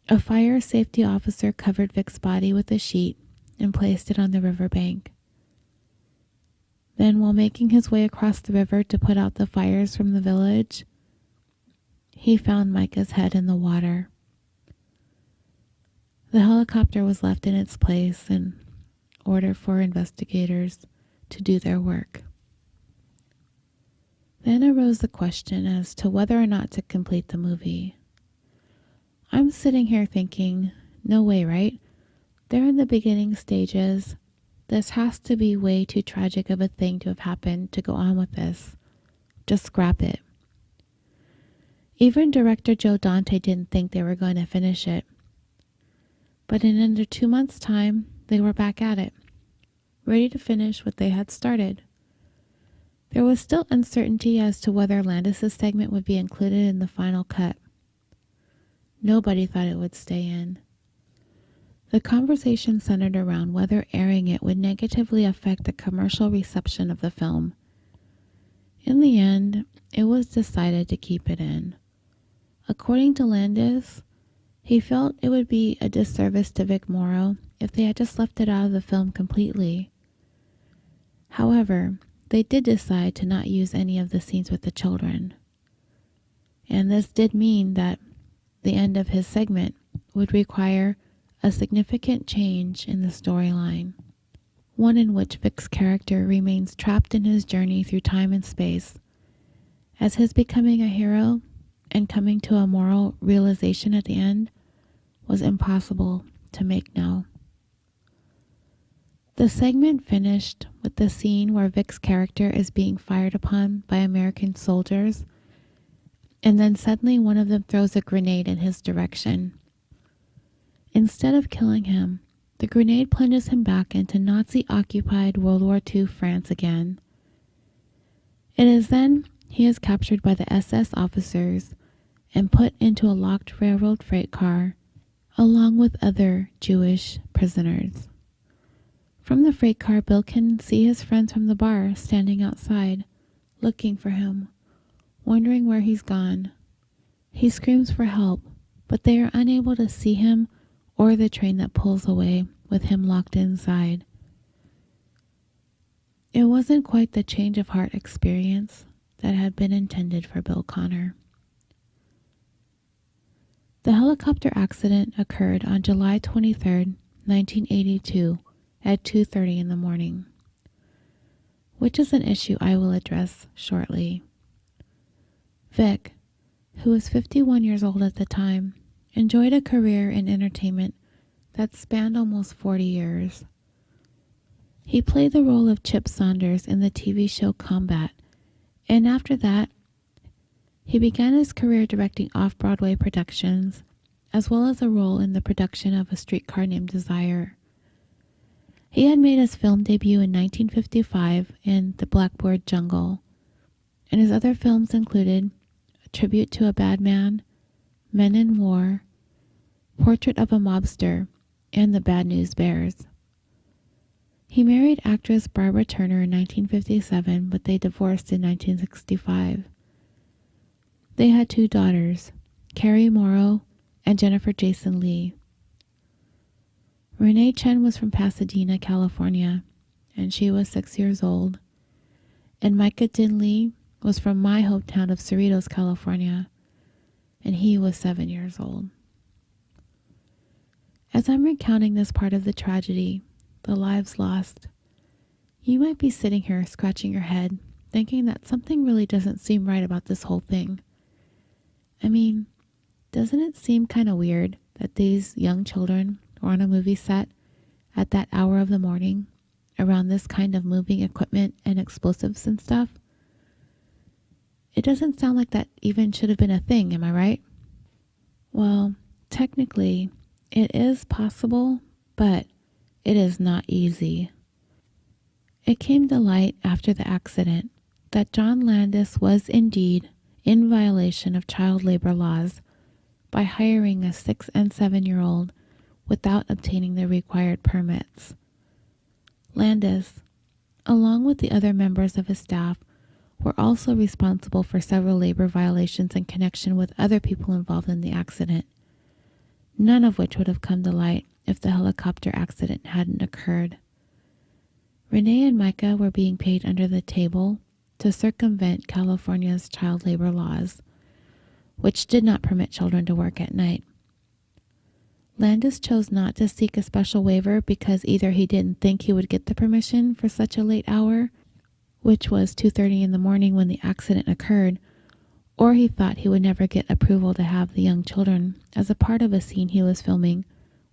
A fire safety officer covered Vic's body with a sheet and placed it on the riverbank. Then, while making his way across the river to put out the fires from the village, he found Micah's head in the water. The helicopter was left in its place in order for investigators to do their work. Then arose the question as to whether or not to complete the movie. I'm sitting here thinking, no way, right? They're in the beginning stages. This has to be way too tragic of a thing to have happened to go on with this. Just scrap it. Even director Joe Dante didn't think they were going to finish it. But in under 2 months' time, they were back at it, ready to finish what they had started. There was still uncertainty as to whether Landis' segment would be included in the final cut. Nobody thought it would stay in. The conversation centered around whether airing it would negatively affect the commercial reception of the film. In the end, it was decided to keep it in. According to Landis, he felt it would be a disservice to Vic Morrow if they had just left it out of the film completely. However, they did decide to not use any of the scenes with the children. And this did mean that the end of his segment would require a significant change in the storyline, one in which Vic's character remains trapped in his journey through time and space, as his becoming a hero and coming to a moral realization at the end was impossible to make now. The segment finished with the scene where Vic's character is being fired upon by American soldiers, and then suddenly one of them throws a grenade in his direction. Instead of killing him, the grenade plunges him back into Nazi-occupied World War II France again. It is then he is captured by the SS officers and put into a locked railroad freight car along with other Jewish prisoners. From the freight car, Bill can see his friends from the bar standing outside, looking for him, wondering where he's gone. He screams for help, but they are unable to see him or the train that pulls away with him locked inside. It wasn't quite the change of heart experience that had been intended for Bill Connor. The helicopter accident occurred on July 23, 1982 at 2:30 in the morning, which is an issue I will address shortly. Vic, who was 51 years old at the time, enjoyed a career in entertainment that spanned almost 40 years. He played the role of Chip Saunders in the TV show Combat, and after that, he began his career directing off-Broadway productions, as well as a role in the production of A Streetcar Named Desire. He had made his film debut in 1955 in The Blackboard Jungle, and his other films included A Tribute to a Bad Man, Men in War, Portrait of a Mobster, and The Bad News Bears. He married actress Barbara Turner in 1957, but they divorced in 1965. They had 2 daughters, Carrie Morrow and Jennifer Jason Lee. Renee Chen was from Pasadena, California, and she was 6 years old. And Micah Din Lee was from my hometown of Cerritos, California, and he was 7 years old. As I'm recounting this part of the tragedy, the lives lost, you might be sitting here scratching your head, thinking that something really doesn't seem right about this whole thing. I mean, doesn't it seem kind of weird that these young children were on a movie set at that hour of the morning around this kind of moving equipment and explosives and stuff? It doesn't sound like that even should have been a thing, am I right? Well, technically, it is possible, but it is not easy. It came to light after the accident that John Landis was indeed in violation of child labor laws by hiring a 6 and 7-year-old without obtaining the required permits. Landis, along with the other members of his staff, were also responsible for several labor violations in connection with other people involved in the accident, none of which would have come to light if the helicopter accident hadn't occurred. Renee and Micah were being paid under the table to circumvent California's child labor laws, which did not permit children to work at night. Landis chose not to seek a special waiver because either he didn't think he would get the permission for such a late hour, which was 2:30 in the morning when the accident occurred, or he thought he would never get approval to have the young children as a part of a scene he was filming,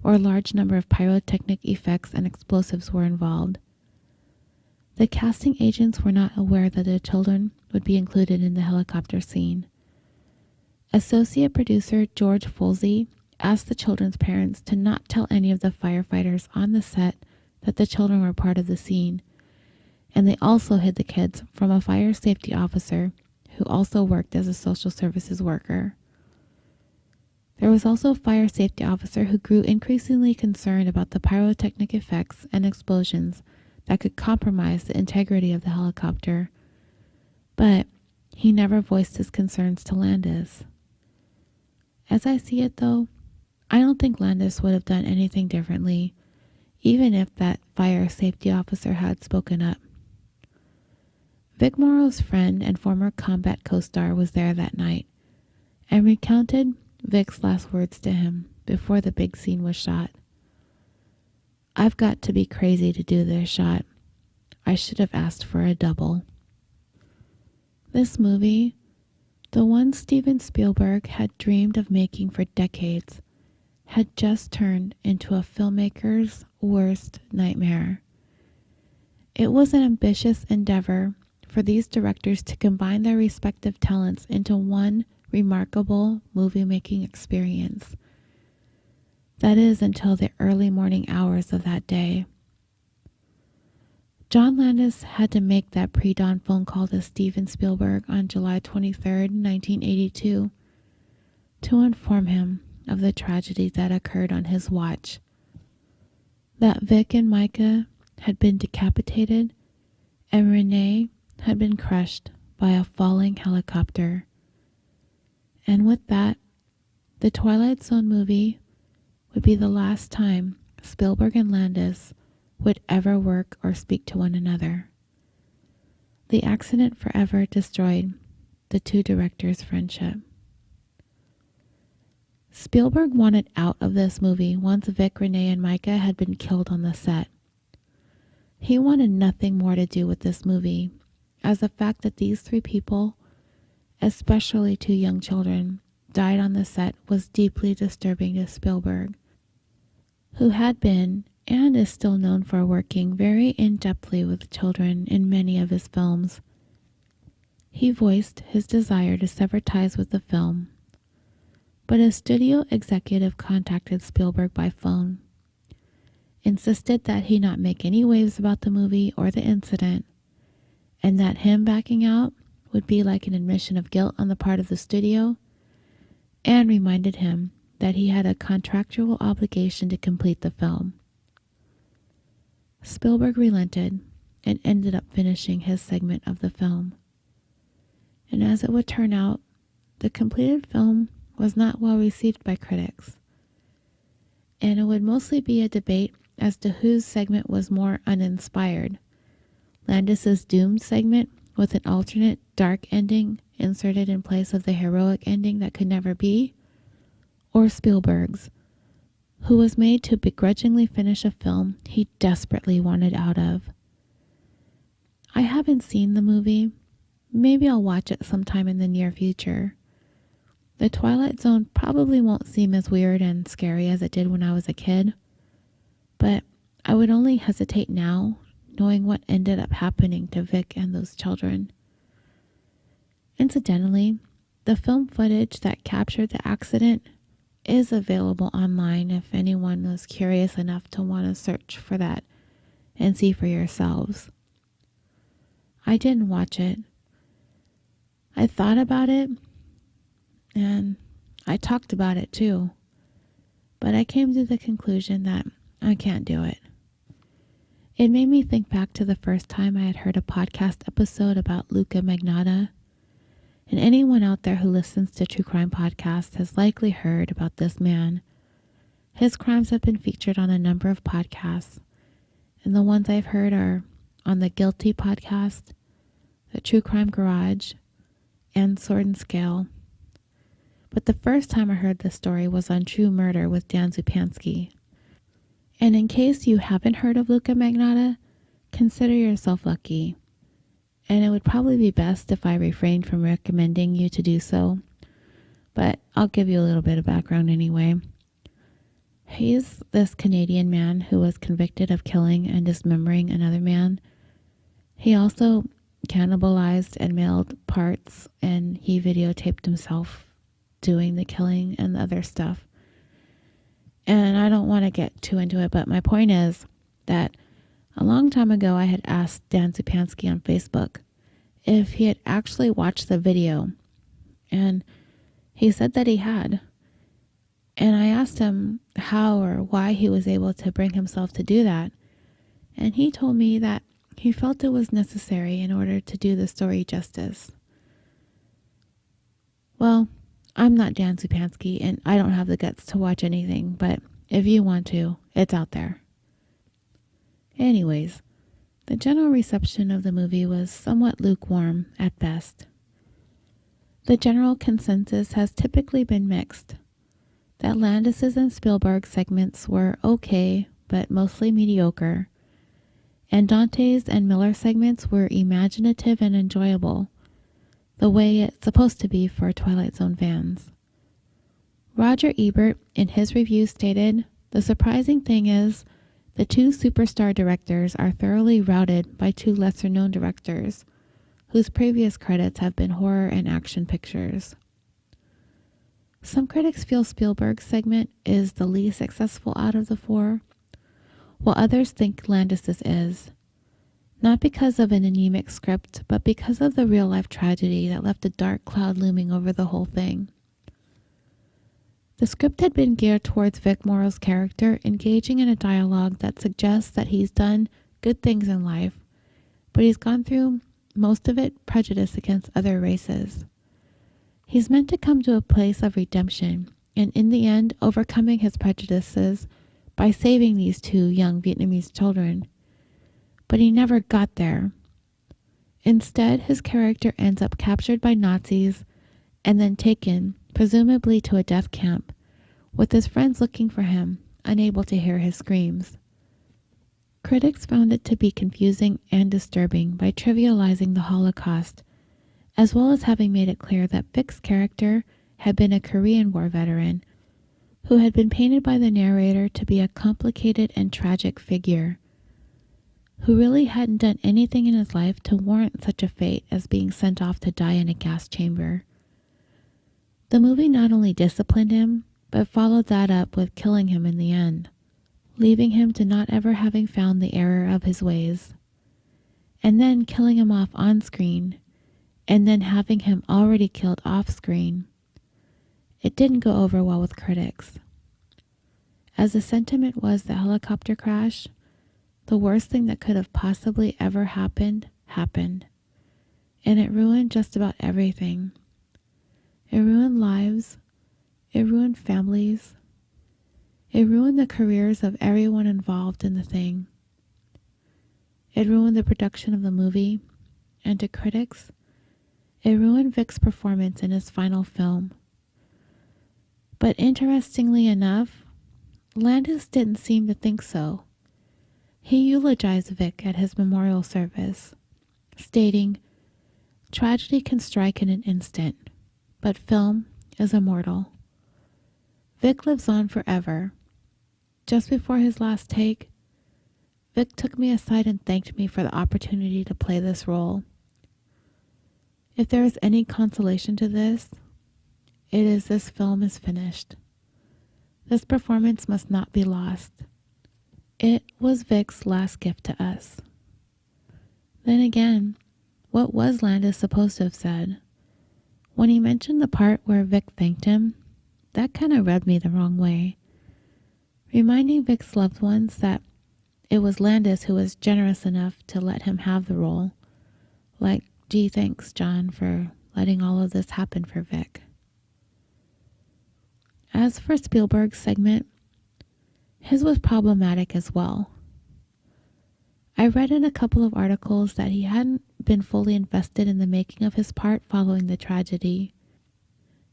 or a large number of pyrotechnic effects and explosives were involved. The casting agents were not aware that the children would be included in the helicopter scene. Associate producer George Folsey asked the children's parents to not tell any of the firefighters on the set that the children were part of the scene, and they also hid the kids from a fire safety officer who also worked as a social services worker. There was also a fire safety officer who grew increasingly concerned about the pyrotechnic effects and explosions that could compromise the integrity of the helicopter, but he never voiced his concerns to Landis. As I see it, though, I don't think Landis would have done anything differently, even if that fire safety officer had spoken up. Vic Morrow's friend and former combat co-star was there that night and recounted Vic's last words to him before the big scene was shot. "I've got to be crazy to do this shot. I should have asked for a double." This movie, the one Steven Spielberg had dreamed of making for decades, had just turned into a filmmaker's worst nightmare. It was an ambitious endeavor for these directors to combine their respective talents into one remarkable movie-making experience. That is, until the early morning hours of that day. John Landis had to make that pre-dawn phone call to Steven Spielberg on July 23, 1982, to inform him of the tragedy that occurred on his watch. That Vic and Micah had been decapitated and Renee had been crushed by a falling helicopter. And with that, the Twilight Zone movie would be the last time Spielberg and Landis would ever work or speak to one another. The accident forever destroyed the two directors' friendship. Spielberg wanted out of this movie once Vic, Renee, and Micah had been killed on the set. He wanted nothing more to do with this movie, as the fact that these three people, especially two young children, died on the set was deeply disturbing to Spielberg, who had been and is still known for working very in-depthly with children in many of his films. He voiced his desire to sever ties with the film, but a studio executive contacted Spielberg by phone, insisted that he not make any waves about the movie or the incident, and that him backing out would be like an admission of guilt on the part of the studio, and reminded him that he had a contractual obligation to complete the film. Spielberg relented and ended up finishing his segment of the film. And as it would turn out, the completed film was not well received by critics, and it would mostly be a debate as to whose segment was more uninspired: Landis's doomed segment with an alternate dark ending inserted in place of the heroic ending that could never be, or Spielberg's, who was made to begrudgingly finish a film he desperately wanted out of. I haven't seen the movie. Maybe I'll watch it sometime in the near future. The Twilight Zone probably won't seem as weird and scary as it did when I was a kid, but I would only hesitate now, knowing what ended up happening to Vic and those children. Incidentally, the film footage that captured the accident is available online if anyone was curious enough to want to search for that and see for yourselves. I didn't watch it, I thought about it, and I talked about it too. But I came to the conclusion that I can't do it. It made me think back to the first time I had heard a podcast episode about Luca Magnotta. And anyone out there who listens to true crime podcasts has likely heard about this man. His crimes have been featured on a number of podcasts, and the ones I've heard are on the Guilty podcast, the True Crime Garage, and Sword and Scale. But the first time I heard this story was on True Murder with Dan Zupansky. And in case you haven't heard of Luca Magnotta, consider yourself lucky. And it would probably be best if I refrained from recommending you to do so. But I'll give you a little bit of background anyway. He's this Canadian man who was convicted of killing and dismembering another man. He also cannibalized and mailed parts, and he videotaped himself doing the killing and the other stuff. And I don't want to get too into it, but my point is that a long time ago I had asked Dan Zupansky on Facebook if he had actually watched the video, and he said that he had. And I asked him how or why he was able to bring himself to do that, and he told me that he felt it was necessary in order to do the story justice. Well, I'm not Dan Zupansky, and I don't have the guts to watch anything, but if you want to, it's out there. Anyways, the general reception of the movie was somewhat lukewarm at best. The general consensus has typically been mixed. That Landis's and Spielberg segments were okay, but mostly mediocre, and Dante's and Miller segments were imaginative and enjoyable, the way it's supposed to be for Twilight Zone fans. Roger Ebert, in his review, stated, "The surprising thing is, the two superstar directors are thoroughly routed by two lesser-known directors, whose previous credits have been horror and action pictures." Some critics feel Spielberg's segment is the least successful out of the four, while others think Landis's is. Not because of an anemic script, but because of the real-life tragedy that left a dark cloud looming over the whole thing. The script had been geared towards Vic Morrow's character engaging in a dialogue that suggests that he's done good things in life, but he's gone through most of it prejudice against other races. He's meant to come to a place of redemption, and in the end, overcoming his prejudices by saving these two young Vietnamese children. But he never got there. Instead, his character ends up captured by Nazis and then taken, presumably to a death camp, with his friends looking for him, unable to hear his screams. Critics found it to be confusing and disturbing by trivializing the Holocaust, as well as having made it clear that Vic's character had been a Korean War veteran who had been painted by the narrator to be a complicated and tragic figure, who really hadn't done anything in his life to warrant such a fate as being sent off to die in a gas chamber. The movie not only disciplined him, but followed that up with killing him in the end, leaving him to not ever having found the error of his ways, and then killing him off on screen, and then having him already killed off screen. It didn't go over well with critics. As the sentiment was the helicopter crash, the worst thing that could have possibly ever happened, happened. And it ruined just about everything. It ruined lives. It ruined families. It ruined the careers of everyone involved in the thing. It ruined the production of the movie. And to critics, it ruined Vic's performance in his final film. But interestingly enough, Landis didn't seem to think so. He eulogized Vic at his memorial service, stating, "Tragedy can strike in an instant, but film is immortal. Vic lives on forever. Just before his last take, Vic took me aside and thanked me for the opportunity to play this role. If there is any consolation to this, it is this film is finished. This performance must not be lost. It was Vic's last gift to us." Then again, what was Landis supposed to have said? When he mentioned the part where Vic thanked him, that kind of rubbed me the wrong way. Reminding Vic's loved ones that it was Landis who was generous enough to let him have the role. Like, gee, thanks, John, for letting all of this happen for Vic. As for Spielberg's segment, his was problematic as well. I read in a couple of articles that he hadn't been fully invested in the making of his part following the tragedy.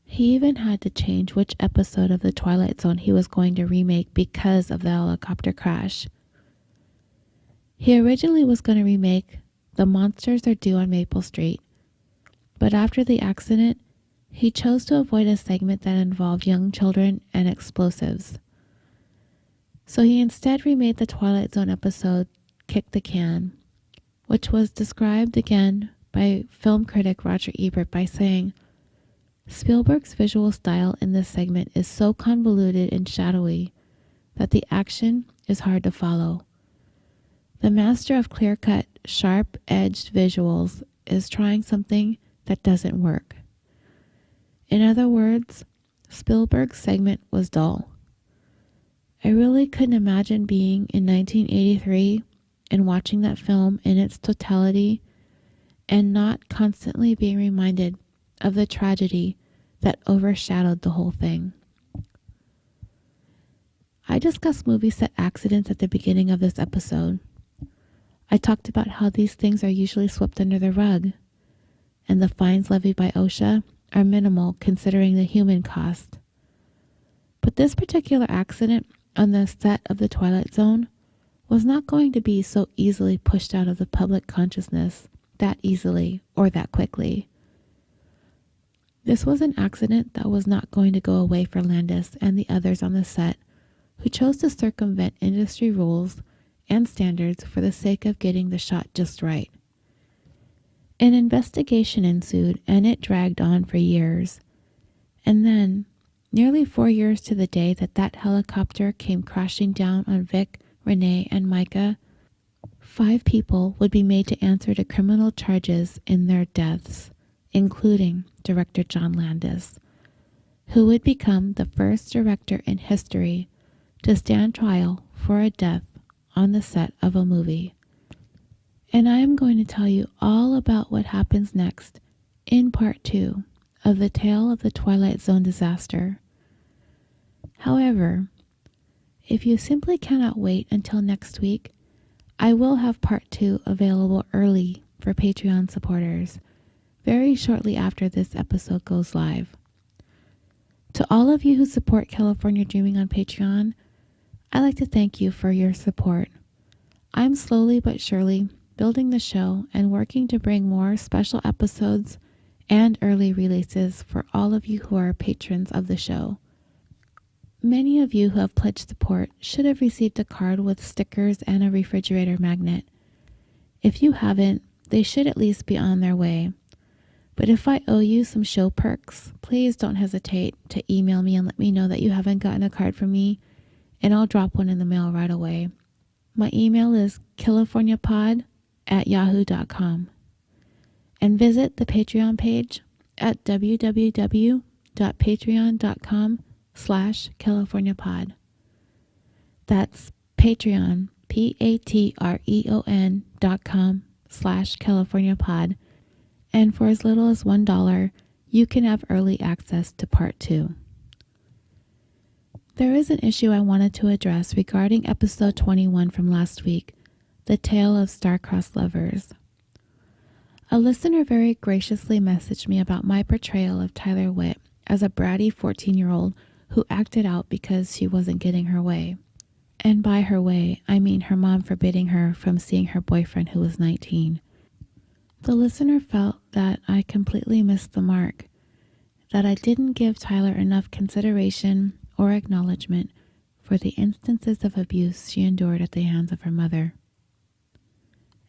He even had to change which episode of The Twilight Zone he was going to remake because of the helicopter crash. He originally was going to remake The Monsters Are Due on Maple Street, but after the accident, he chose to avoid a segment that involved young children and explosives. So he instead remade the Twilight Zone episode Kick the Can, which was described again by film critic Roger Ebert by saying, Spielberg's visual style in this segment is so convoluted and shadowy that the action is hard to follow. The master of clear-cut, sharp-edged visuals is trying something that doesn't work. In other words, Spielberg's segment was dull. I really couldn't imagine being in 1983 and watching that film in its totality and not constantly being reminded of the tragedy that overshadowed the whole thing. I discussed movie set accidents at the beginning of this episode. I talked about how these things are usually swept under the rug, and the fines levied by OSHA are minimal considering the human cost. But this particular accident on the set of The Twilight Zone was not going to be so easily pushed out of the public consciousness that easily or that quickly. This was an accident that was not going to go away for Landis and the others on the set who chose to circumvent industry rules and standards for the sake of getting the shot just right. An investigation ensued and it dragged on for years. And then, nearly 4 years to the day that helicopter came crashing down on Vic, Renee, and Micah, 5 people would be made to answer to criminal charges in their deaths, including director John Landis, who would become the first director in history to stand trial for a death on the set of a movie. And I am going to tell you all about what happens next in part 2 of the tale of the Twilight Zone disaster. However, if you simply cannot wait until next week, I will have part 2 available early for Patreon supporters, very shortly after this episode goes live. To all of you who support California Dreaming on Patreon, I'd like to thank you for your support. I'm slowly but surely building the show and working to bring more special episodes and early releases for all of you who are patrons of the show. Many of you who have pledged support should have received a card with stickers and a refrigerator magnet. If you haven't, they should at least be on their way. But if I owe you some show perks, please don't hesitate to email me and let me know that you haven't gotten a card from me, and I'll drop one in the mail right away. My email is californiapod@yahoo.com. And visit the Patreon page at www.patreon.com/CaliforniaPod. That's Patreon, patreon.com/CaliforniaPod. And for as little as $1, you can have early access to part 2. There is an issue I wanted to address regarding episode 21 from last week, The Tale of Star-Crossed Lovers. A listener very graciously messaged me about my portrayal of Tyler Witt as a bratty 14-year-old who acted out because she wasn't getting her way. And by her way, I mean her mom forbidding her from seeing her boyfriend who was 19. The listener felt that I completely missed the mark, that I didn't give Tyler enough consideration or acknowledgement for the instances of abuse she endured at the hands of her mother.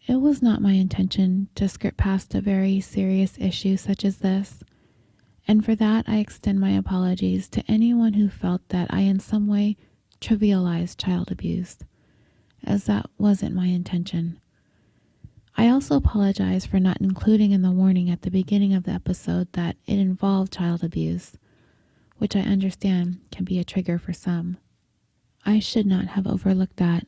It was not my intention to skirt past a very serious issue such as this, and for that I extend my apologies to anyone who felt that I in some way trivialized child abuse, as that wasn't my intention. I also apologize for not including in the warning at the beginning of the episode that it involved child abuse, which I understand can be a trigger for some. I should not have overlooked that.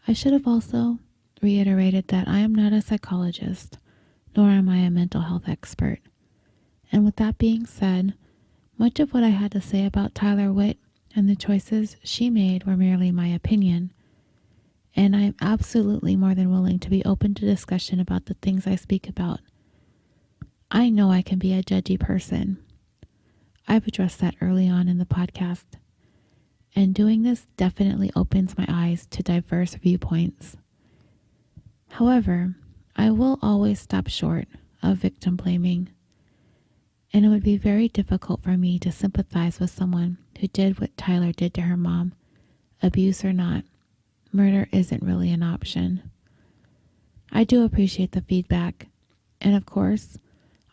I should have also reiterated that I am not a psychologist, nor am I a mental health expert. And with that being said, much of what I had to say about Tyler Witt and the choices she made were merely my opinion, and I am absolutely more than willing to be open to discussion about the things I speak about. I know I can be a judgy person. I've addressed that early on in the podcast, and doing this definitely opens my eyes to diverse viewpoints. However, I will always stop short of victim blaming, and it would be very difficult for me to sympathize with someone who did what Tyler did to her mom. Abuse or not, murder isn't really an option. I do appreciate the feedback, and of course,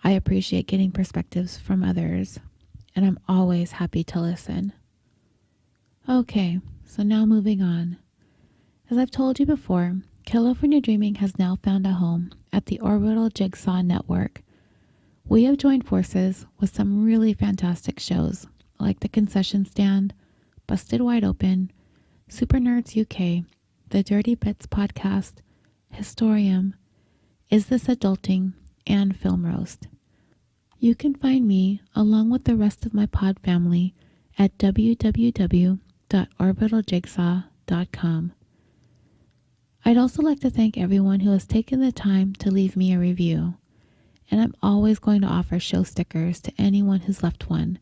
I appreciate getting perspectives from others, and I'm always happy to listen. Okay, so now moving on. As I've told you before, California Dreaming has now found a home at the Orbital Jigsaw Network. We have joined forces with some really fantastic shows like The Concession Stand, Busted Wide Open, Super Nerds UK, The Dirty Bits Podcast, Historium, Is This Adulting, and Film Roast. You can find me, along with the rest of my pod family, at www.orbitaljigsaw.com. I'd also like to thank everyone who has taken the time to leave me a review, and I'm always going to offer show stickers to anyone who's left one,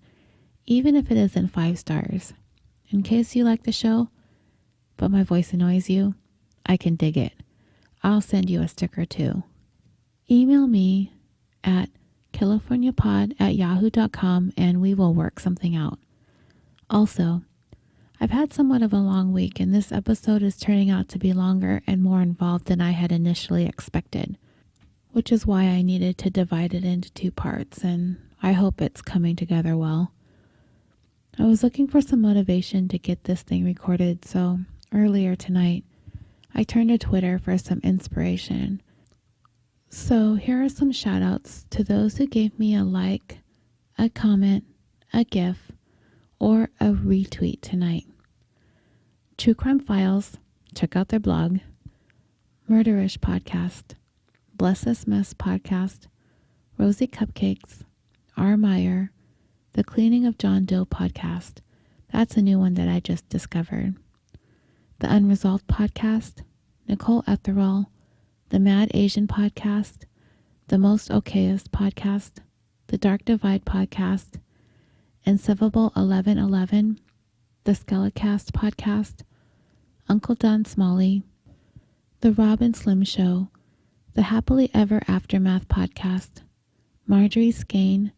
even if it isn't 5 stars. In case you like the show, but my voice annoys you, I can dig it. I'll send you a sticker too. Email me at californiapod@yahoo.com and we will work something out. Also, I've had somewhat of a long week, and this episode is turning out to be longer and more involved than I had initially expected, which is why I needed to divide it into 2 parts, and I hope it's coming together well. I was looking for some motivation to get this thing recorded, so earlier tonight, I turned to Twitter for some inspiration. So here are some shout outs to those who gave me a like, a comment, a GIF, or a retweet tonight. True Crime Files, check out their blog. Murderish Podcast, Bless Us Mess Podcast, Rosie Cupcakes, R. Meyer, The Cleaning of John Doe Podcast. That's a new one that I just discovered. The Unresolved Podcast, Nicole Etherall, The Mad Asian Podcast, The Most Okayest Podcast, The Dark Divide Podcast, Insevable 1111, The Skelecast Podcast, Uncle Don Smalley, The Rob and Slim Show, The Happily Ever Aftermath Podcast, Marjorie Skane,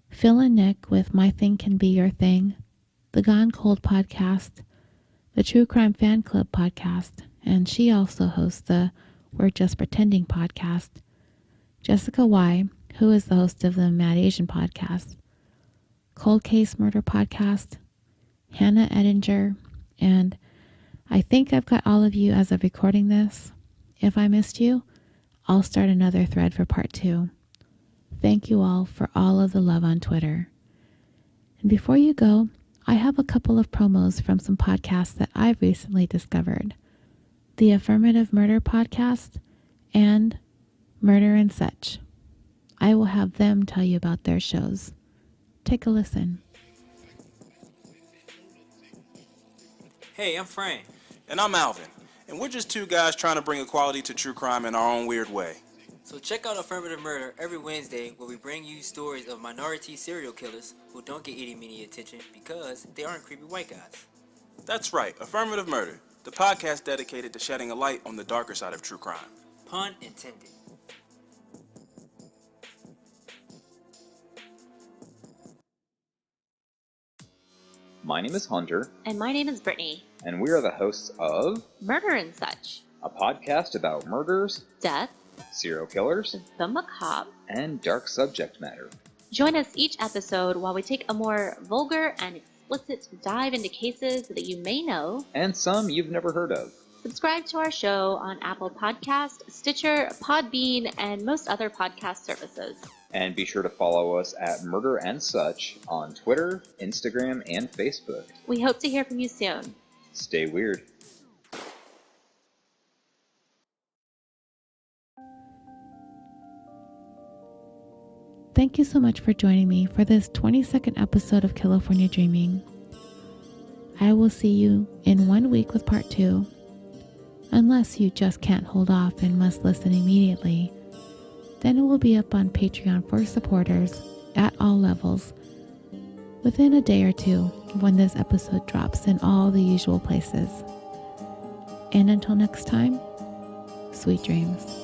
Phil and Nick with My Thing Can Be Your Thing, The Gone Cold Podcast, the True Crime Fan Club Podcast, and she also hosts the We're Just Pretending podcast, Jessica Y., who is the host of the Mad Asian Podcast, Cold Case Murder Podcast, Hannah Edinger, and I think I've got all of you as of recording this. If I missed you, I'll start another thread for part 2. Thank you all for all of the love on Twitter. And before you go, I have a couple of promos from some podcasts that I've recently discovered. The Affirmative Murder Podcast and Murder and Such. I will have them tell you about their shows. Take a listen. Hey, I'm Frank. And I'm Alvin, and we're just 2 guys trying to bring equality to true crime in our own weird way. So check out Affirmative Murder every Wednesday, where we bring you stories of minority serial killers who don't get any media attention because they aren't creepy white guys. That's right, Affirmative Murder, the podcast dedicated to shedding a light on the darker side of true crime. Pun intended. My name is Hunter, And my name is Brittany. and we are the hosts of Murder and Such. a podcast about murders, Death, serial killers, the macabre. and dark subject matter. Join us each episode while we take a more vulgar and explicit dive into cases that you may know. And some you've never heard of. Subscribe to our show on Apple Podcast, Stitcher, Podbean, and most other podcast services. And be sure to follow us at Murder and Such on Twitter, Instagram, and Facebook. We hope to hear from you soon. Stay weird. Thank you so much for joining me for this 22nd episode of California Dreaming. I will see you in 1 week with part 2, unless you just can't hold off and must listen immediately. Then it will be up on Patreon for supporters at all levels within a day or two when this episode drops in all the usual places. And until next time, sweet dreams.